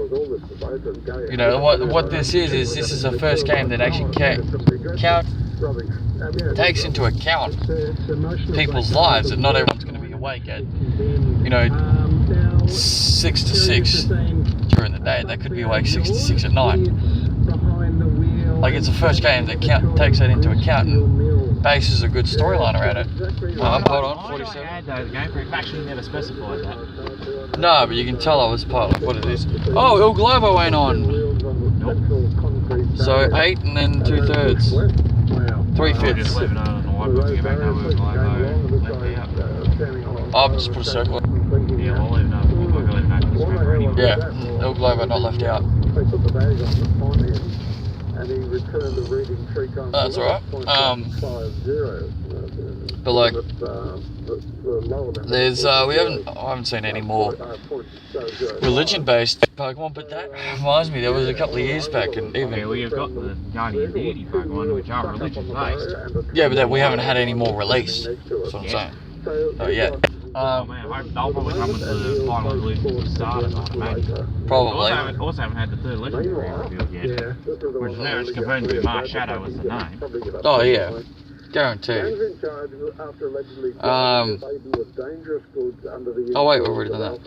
You know, what this is a first game that actually takes into account people's lives, and not everyone's going to be awake at, you know, 6 to 6 during the day. They could be awake 6 to 6 at night. Like, it's the first game that takes that into account and bases a good storyline around it. Hold on, 47. The game for actually never specified that. No, but you can tell I was part of what it is. Oh, Il Globo ain't on. Nope. So 8 and then 2/3. 3/5. I'll just put a circle. Yeah, I'll leave it. Yeah, Il Globo not left out. That's alright. But like, there's I haven't seen any more religion-based Pokemon, but that reminds me, there was a couple of years back, and even well, you've got the Guardian Deity Pokemon, which are religion-based. yeah, but we haven't had any more released. That's what I'm saying. Oh yeah. Man, they'll probably come with the final release for starters, I'd imagine. Probably. Also haven't had the 3rd legendary revealed yet, which is now it's confirmed to be Marshadow as the name. Oh yeah, guaranteed. Oh wait, we've already done that.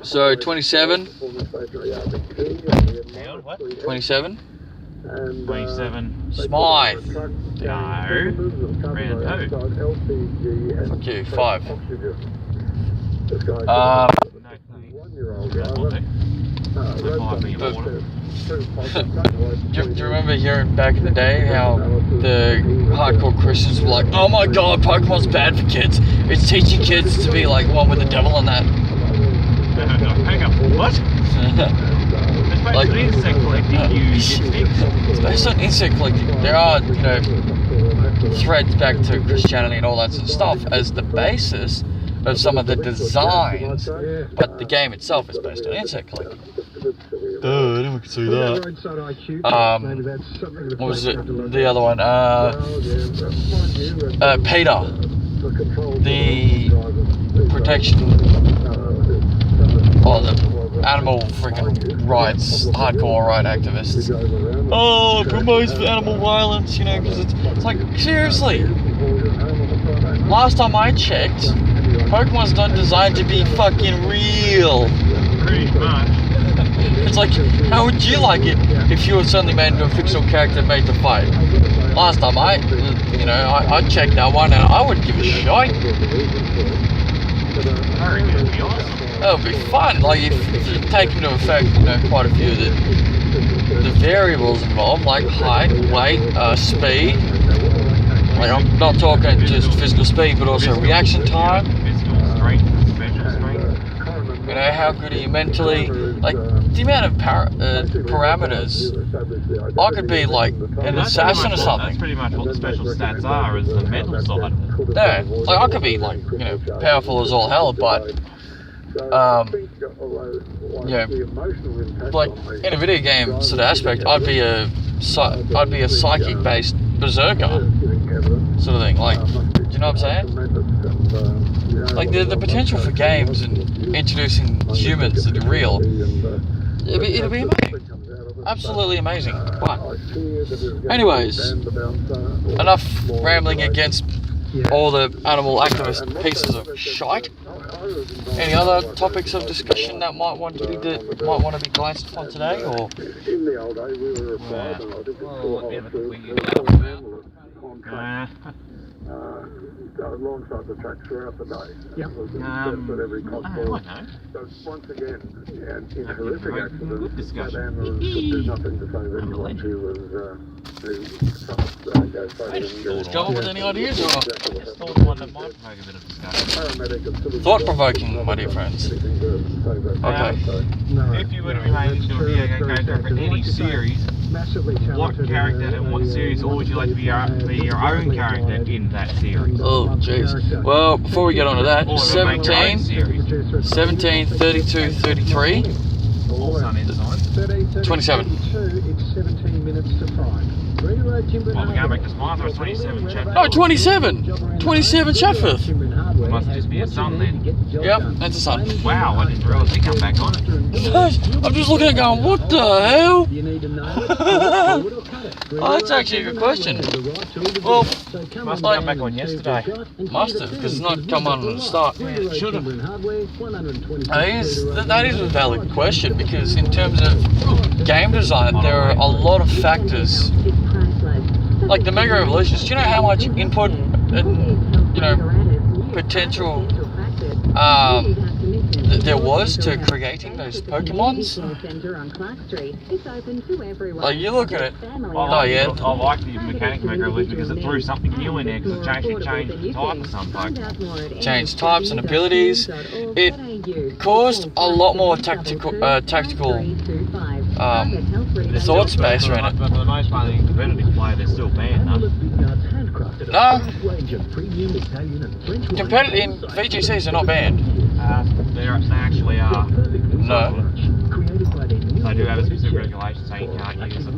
So 27. 27. 27. Smythe. No. Round 2. Fuck you. 5. Do you remember hearing back in the day how the hardcore Christians were like, oh my god, Pokemon's bad for kids. It's teaching kids to be like one with the devil and that. Hang on, what? It's based on insect collecting, It's based on insect collecting. There are, you know, threads back to Christianity and all that sort of stuff as the basis of some of the designs, but the game itself is based on insect collecting. I didn't can see that. What was it? The other one? Peter, the protection, the animal freaking rights, hardcore right activists. Oh, promotes animal violence, you know, because it's like, seriously. Last time I checked, Pokemon's not designed to be fucking real. Pretty much. It's like, how would you like it if you were suddenly made into a fictional character made to fight? Last time I checked that one and I wouldn't give a shite. That would be fun. Like if you take into effect, you know, quite a few of the variables involved, like height, weight, speed. Like I'm not talking just physical speed, but also reaction time. Physical strength, special strength. You know, how good are you mentally? Like the amount of parameters. I could be like an assassin or something. That's pretty much what the special stats are, is the mental side of it. Yeah, like I could be like, you know, powerful as all hell, but yeah, like in a video game sort of aspect, I'd be a psychic based berserker. sort of thing. Like, do you know what I'm saying? Like the potential for games and introducing humans into real, it'll be amazing. Absolutely amazing. But anyways, enough rambling against all the animal activist pieces of shite. Any other topics of discussion that might want to be glanced upon today, or? Long sides of tracks throughout the day. Yep. At every possible. So once again, in horrific accidents, that animal there's nothing to say that anyone who was Come up with any ideas, or? Paramedic. Thought-provoking, my dear friends. Okay. If you were to be made into a video game character for any series, what character and what series, or would you like to be your own character in that series? Oh, jeez. Well, before we get on to that, 17, 32, 33, 27. It's 17 minutes to 5. Well, we're going back to Smart, or 27 Chafford. No, 27! 27 Chafford! Must just be a sun then. Yep, that's a sun. Wow, I didn't realise he come back on it. I'm just looking at it going, what the hell? Oh, that's actually a good question. Well, Must have come back on yesterday. must have, because it's not come on at the start. Should have. That is a valid question, because in terms of game design, there are a lot of factors. Like the Mega Evolutions, do you know how much input and, potential there was to creating those Pokemons? Like, you look at it. I like the mechanic Mega Evolution because it threw something new in there, because it changed the type of some Pokemon. Changed types and abilities. It caused a lot more tactical thought space around it. But for the most part, the competitive player, they're still banned, though. No. In VGCs are not banned. They actually are. No. They do have a specific regulation saying you can't use them.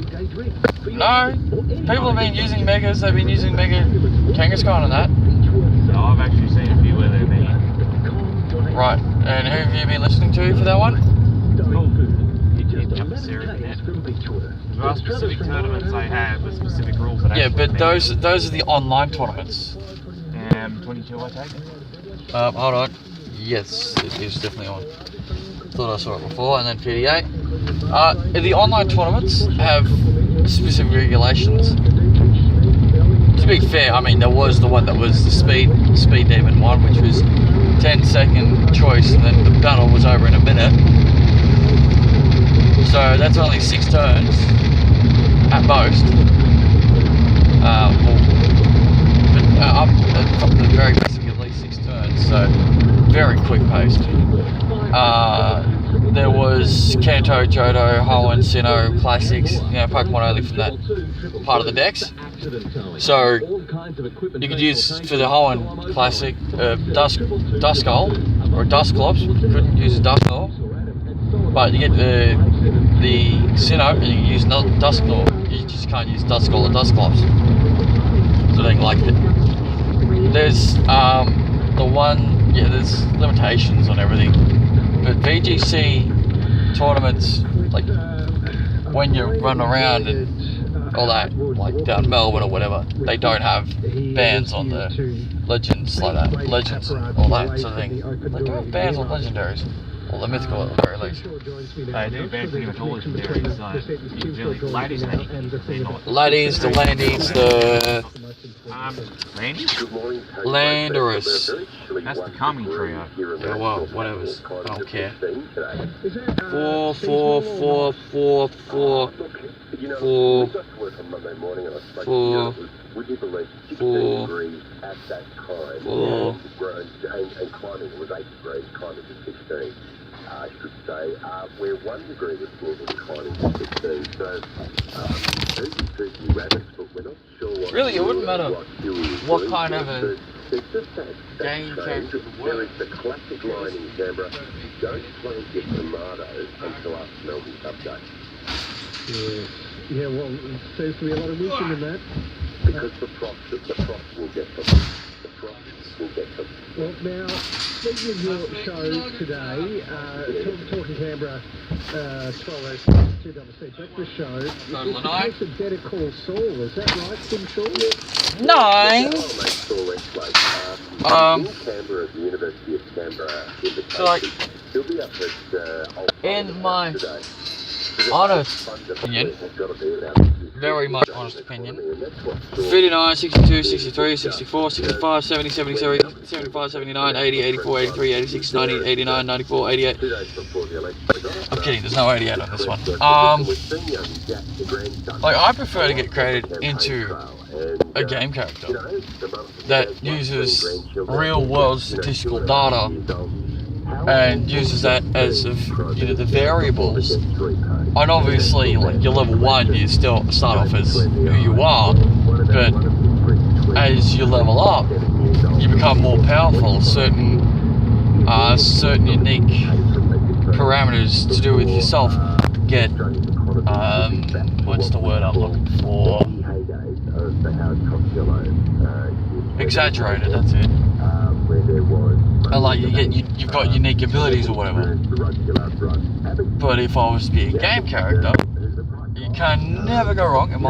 No. People have been using Megas, they've been using Mega Kangaskhan and that. So I've actually seen a few where they're banned. Right. And who have you been listening to for that one? There are specific tournaments they have with specific rules that Yeah, but those are the online tournaments. 22, I take it. Hold on. Yes, it is definitely on. Thought I saw it before, and then 58. The online tournaments have specific regulations. To be fair, I mean, there was the one that was the Speed Demon one, which was 10-second choice, and then the battle was over in a minute. So that's only 6 turns at most. Up the very basic, at least 6 turns. So very quick paced. There was Kanto, Johto, Hoenn, Sinnoh, Classics, Pokemon only from that part of the decks. So you could use for the Hoenn Classic Duskull or Dusclops. You couldn't use a Duskull, but you get the Sinnoh and you can use Duskull. You just can't use Duskull or Dusclops. So they like it. There's there's limitations on everything. But VGC tournaments, like when you run around and all that, like down Melbourne or whatever, they don't have bans on the legends like that, legends and all that sort of thing. They don't have bans on legendaries, or the mythical at the very least. They do ban pretty much all legendaries, so usually ladies and Ladies, the Landies, the Landorus. That's the calming trio. Yeah, well, whatever. I don't care. 16. I should say, where 1 degree was global declining to 16. So, rabbits, but we're not sure. Really, it wouldn't matter what kind of a game character it There is the classic line in Canberra: don't plant your tomatoes until after Melbourne's update. Yeah, well, there seems to be a lot of wisdom in that. Because the props will get them. The props will get them. Well, now, speaking of your show today, Talking Canberra, 12:02 breakfast show, it's the case of Better Call Saul, is that right, Tim Shaw? No. In Canberra, at the University of Canberra, So like, he'll be up at in my today. honest opinion, very much honest opinion, 39, 62, 63, 64, 65, 70, 73, 75, 79, 80, 84, 83, 86, 90, 89, 94, 88. I'm kidding, there's no 88 on this one. Like, I prefer to get created into a game character that uses real world statistical data and uses that as the variables. And obviously, like, you're level 1, you still start off as who you are, but as you level up, you become more powerful. Certain unique parameters to do with yourself get what's the word I'm looking for? Exaggerated. That's it. And like you've got unique abilities or whatever. But if I was to be a game character, you can never go wrong, in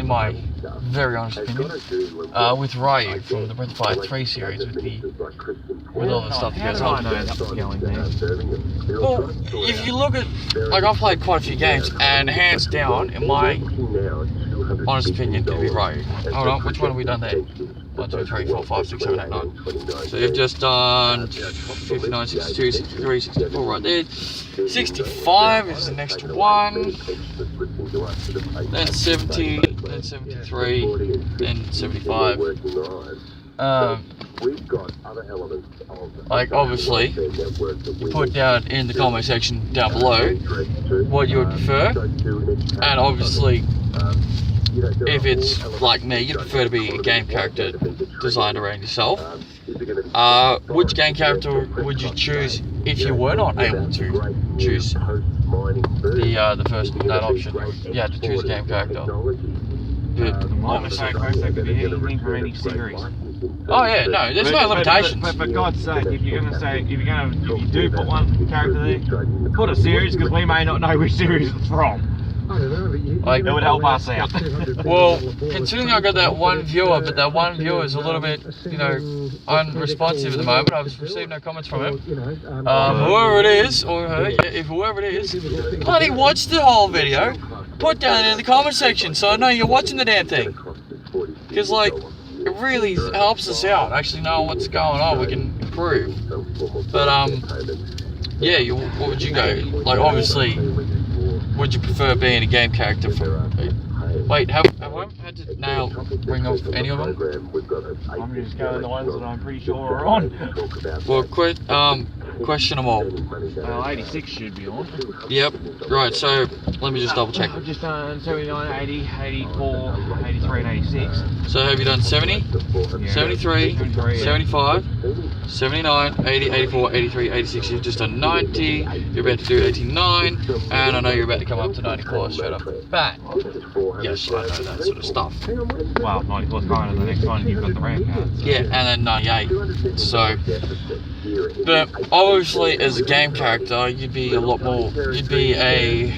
my very honest opinion, with Ryu from the Breath of Fire 3 series, with all the stuff that goes on. Well, if you look at, like, I've played quite a few games, and hands down, in my honest opinion, it'd be Ryu. Hold on, which one have we done there? 1, 2, 3, 4, 5, 6, 7, 8, 9. So you've just done 59, 62, 63, 64 right there. 65 is the next one. Then 70, then 73, then 75. Like, obviously, you put down in the comment section down below what you would prefer, and obviously, if it's like me, you'd prefer to be a game character designed around yourself. Which game character would you choose if you were not able to choose the first that option? You had to choose a game character. Obviously. That could be anything from any series. Oh yeah, no, there's no limitations. But for God's sake, if you do put one character there, put a series, because we may not know which series it's from. Like, it would help us out. Well, considering I got that one viewer, but that one viewer is a little bit, unresponsive at the moment. I've received no comments from him. Whoever it is, or her, if whoever it is, bloody watch the whole video. Put down in the comment section so I know you're watching the damn thing. Because, like, it really helps us out, actually knowing what's going on. We can improve. But, yeah, what would you go? Like, obviously, would you prefer being a game character from... Wait, have I had to now bring up any of them? I'm just going the ones that I'm pretty sure are on. Well, question them all. Well, 86 should be on. Yep, right, so let me just double check. I've just done 79, 80, 84, 83 and 86. So have you done 70, Yeah. 73, 75, 79, 80, 84, 83, 86, you've just done 90, you're about to do 89, and I know you're about to come up to 94 straight off the bat. Yes, I know that sort of stuff. Well, 94 is kind of the next one, you've got the ramp cards. Yeah, and then 98, so... But obviously, as a game character, you'd be a lot more... You'd be a...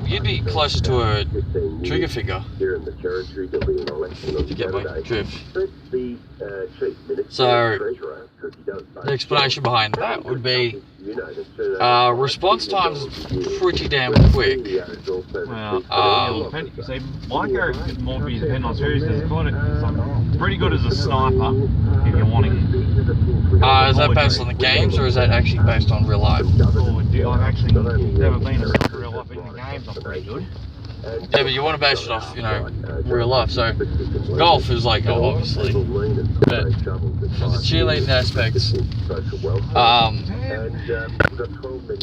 you'd be closer to a trigger figure, to get my drift. So, the explanation behind that would be, response times is pretty damn quick. Well, see, my character could more be dependent on series, it's pretty good as a sniper, if you're wanting it. Is that based on the games, or is that actually based on real life? I've actually never been a sniper in real life, in the games I'm pretty good. Yeah, but you want to base it off, real life. So golf is like, obviously, but for the cheerleading aspects,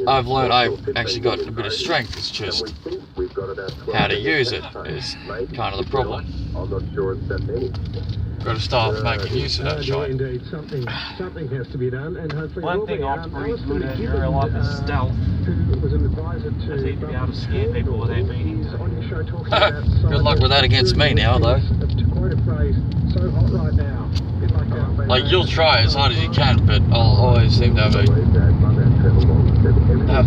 I've learned I've actually got a bit of strength. It's just how to use it is kind of the problem. Got to start making use of that shot. Indeed, something has to be done, and hopefully one thing I'm pretty good at in real life is stealth. who was an advisor to... I seem to be able to scare people without meaning to. On your show talking about Good luck with that against me now, though. To quote a phrase, so hot right now. Like, you'll try as hard as you can, but I'll always seem to have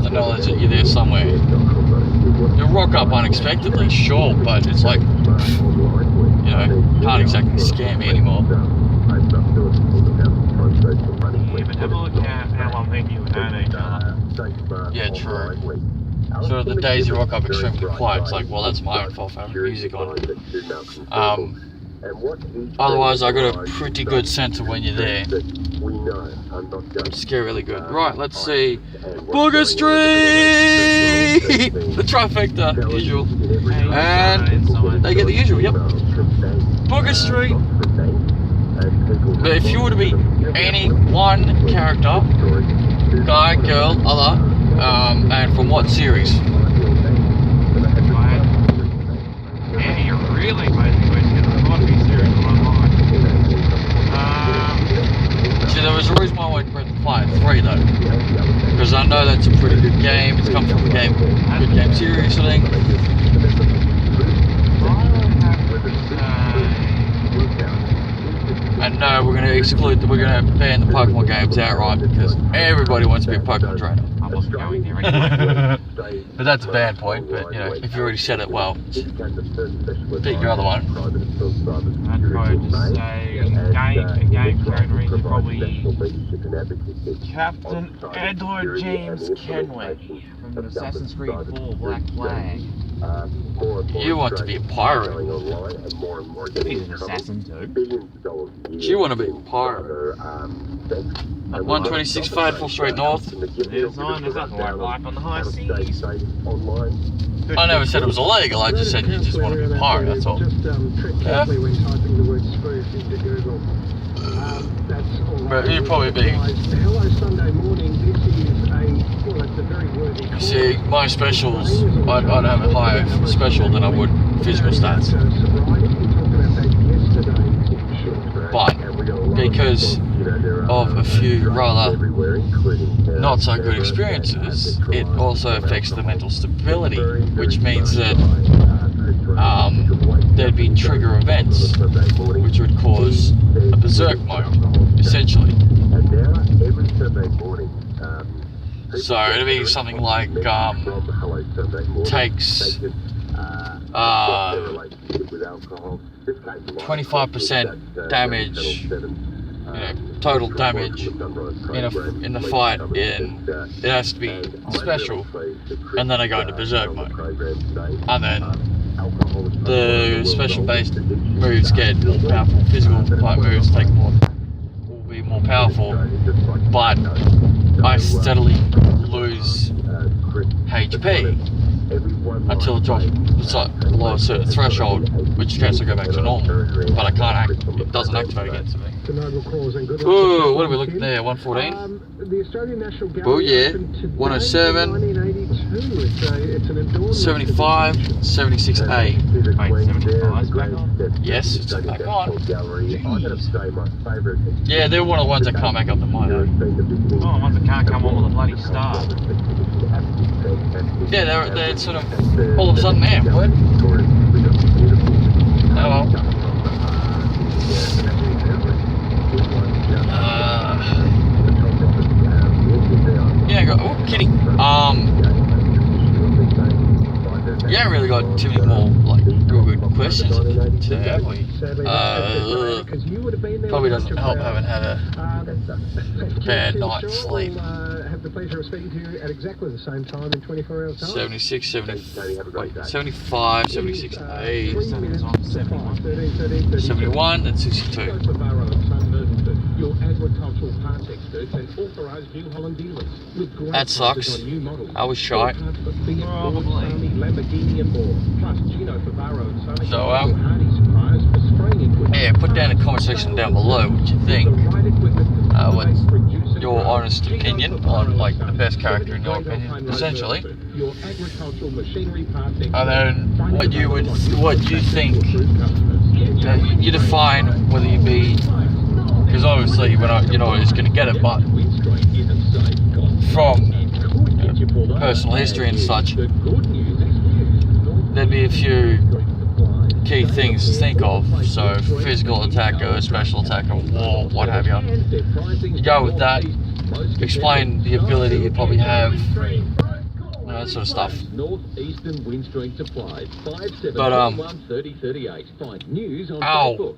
the knowledge that you're there somewhere. You'll rock up unexpectedly, sure, but it's like, you know, can't exactly scare me anymore. Yeah, but have a look at how long me and you have known each other. Yeah, true. So the days you rock up extremely quiet, it's like, well, that's my own fault for having music on. Otherwise, I got a pretty good sense of when you're there. Scare really good. Right, let's see. Booger Street! The trifecta, usual. And they get the usual, yep. Booger Street. But if you were to be any one character, guy, girl, other, and from what series? Yeah, you're really amazing question. There's a lot of these series that I like. See, there was a reason why I went Breath of Fire 3 though. Because I know that's a pretty good game, it's come from a good game series, I think. And no, we're going to ban the Pokemon games outright because everybody wants to be a Pokemon trainer. I wasn't going there anyway. But that's a bad point, but you know, if you already said it, well, pick your other one. I'd probably just say a game trainer is probably Captain Edward James Kenway from Assassin's Creed 4 Black Flag. You want to be a pirate. He's an assassin too. You want to be a pirate. 126 Faithful Straight North. There's nothing like life on the high seas. I never said it was illegal, I just said you just want to be a pirate, that's all. Yeah. But you'd probably be... You see, my specials, I'd have a higher special than I would physical stats. But because of a few rather not so good experiences, it also affects the mental stability, which means that there'd be trigger events which would cause a berserk mode, essentially. So it'd be something like takes 25% damage, you know, total damage in the fight. It has to be special, and then I go into berserk mode, and then the special based moves get more powerful. Physical type moves will be more powerful, but I steadily lose HP until it drops below a certain threshold, which case I go back to normal, but I can't it doesn't activate again to me. Ooh, what are we looking there, 114? Oh yeah, 107, 75, 76A. Wait, 75's back on? Yes, it's back on. Yeah, they're one of the ones that can't make up the mind. Oh, the ones that can't come on with a bloody star. Yeah, they're sort of all of a sudden there. What? Oh well. Yeah, I got. Oh, kitty. Yeah, I really got too many more like real good questions to have. Probably doesn't help having had a bad night's sleep. Have the pleasure of speaking to you at exactly the same time in 24 hours time. 76, 75, 76A, 71, and 62. That sucks. I was shy. So, yeah, put down in the comment section down below what you think. What your honest opinion on like the best character in your opinion, essentially. And then what you think. You define whether you be, because obviously you're not just going to get it, but from personal history and such, there'd be a few key things to think of. So physical attacker, special attacker, war, what have you. You go with that, explain the ability you probably have, that sort of stuff. Northeastern wind strength applied. But ow. Find news on Ow. Facebook.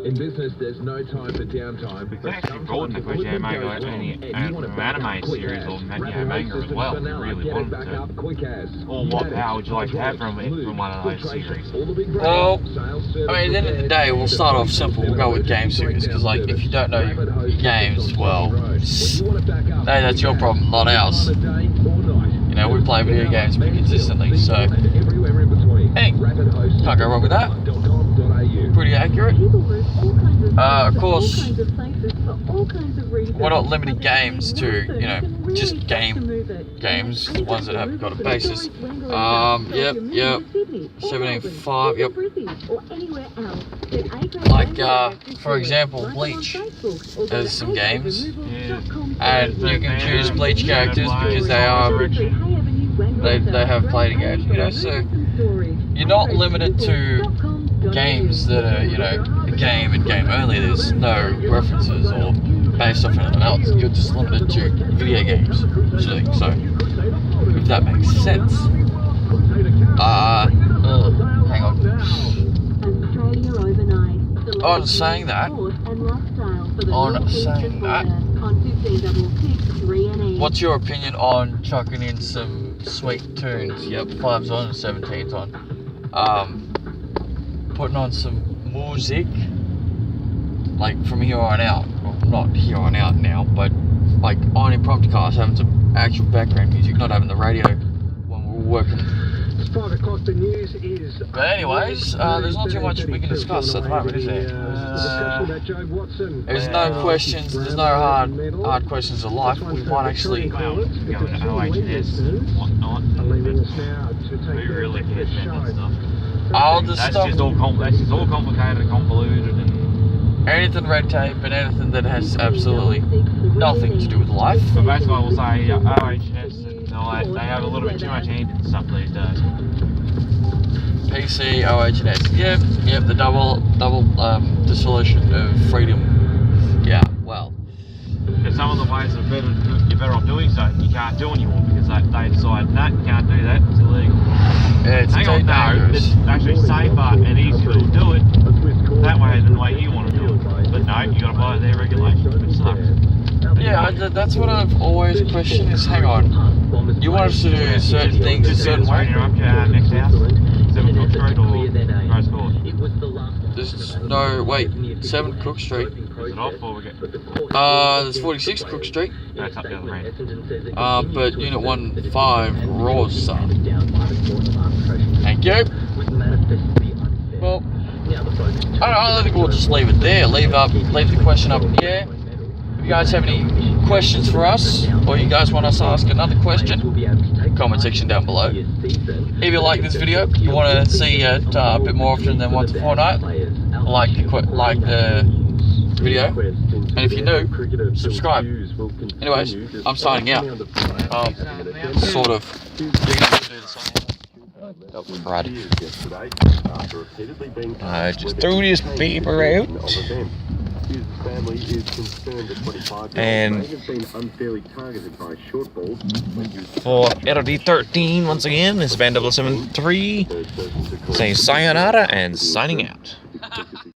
In business, there's no time for downtime. It's actually important if we make like any anime series or manga as well, if you really wanted to. Or what power would you like to have from one of those series? Well, I mean, at the end of the day, we'll start off simple. We'll go with game series, because like, if you don't know your games, well, hey, that's your problem, not ours. You know, we play video games pretty consistently, so hey, can't go wrong with that. Pretty accurate. Of course, we're not limiting games to, you know, just games, ones that have got a basis. Yep, 17.5, yep. Like, for example, Bleach. There's some games, and you can choose Bleach characters because they have played games, you know, so you're not limited to games that are, you know, a game and game only. There's no references or based off anything else. You're just limited to video games, actually. So, if that makes sense. Hang on. On saying that, what's your opinion on chucking in some sweet tunes? Yep, 5's on and 17's on. Putting on some music, like from here on out. Well, not here on out now, but like on Imprompt-a-cast, having some actual background music, not having the radio when we're working. But anyways, there's not too much we can discuss at the moment, is there? There's no questions, there's no hard questions of life. We might actually Well, go to OHS and whatnot. We really cares about that stuff. all the That's stuff, just all complicated and convoluted and anything red tape and anything that has absolutely nothing to do with life. but basically I will say OHS, they have a little bit too much hand in stuff these days. PC, OHS, yep, the double dissolution of freedom. Yeah, well, If some of the ways are better, you're better off doing so, you can't do anymore because they decide, no, you can't do that, it's illegal. it's Hang on, no, dangerous. it's actually safer and easier to do it that way than the way you want to do it. But no, you got to follow their regulations, which sucks. Yeah, that's what I've always questioned is, hang on, you want us to do certain things a certain way? Interrupt you, next house, 7 Cook Street or Rose Court? There's no, wait, 7 Cook Street. Is it off or we get? There's 46 Cook Street. No, it's up the other end. But Unit 15 Rosa. Thank you. Well, I think we'll just leave it there. Leave the question up in the air. If you guys have any questions for us, or you guys want us to ask another question, comment section down below. If you like this video, you want to see it a bit more often than once a fortnight, like the video, and if you're new, subscribe. Anyways, I'm signing out. Sort of. Brad. I just threw this paper out. And for LD13, once again, this is Band 073 saying sayonara and signing out.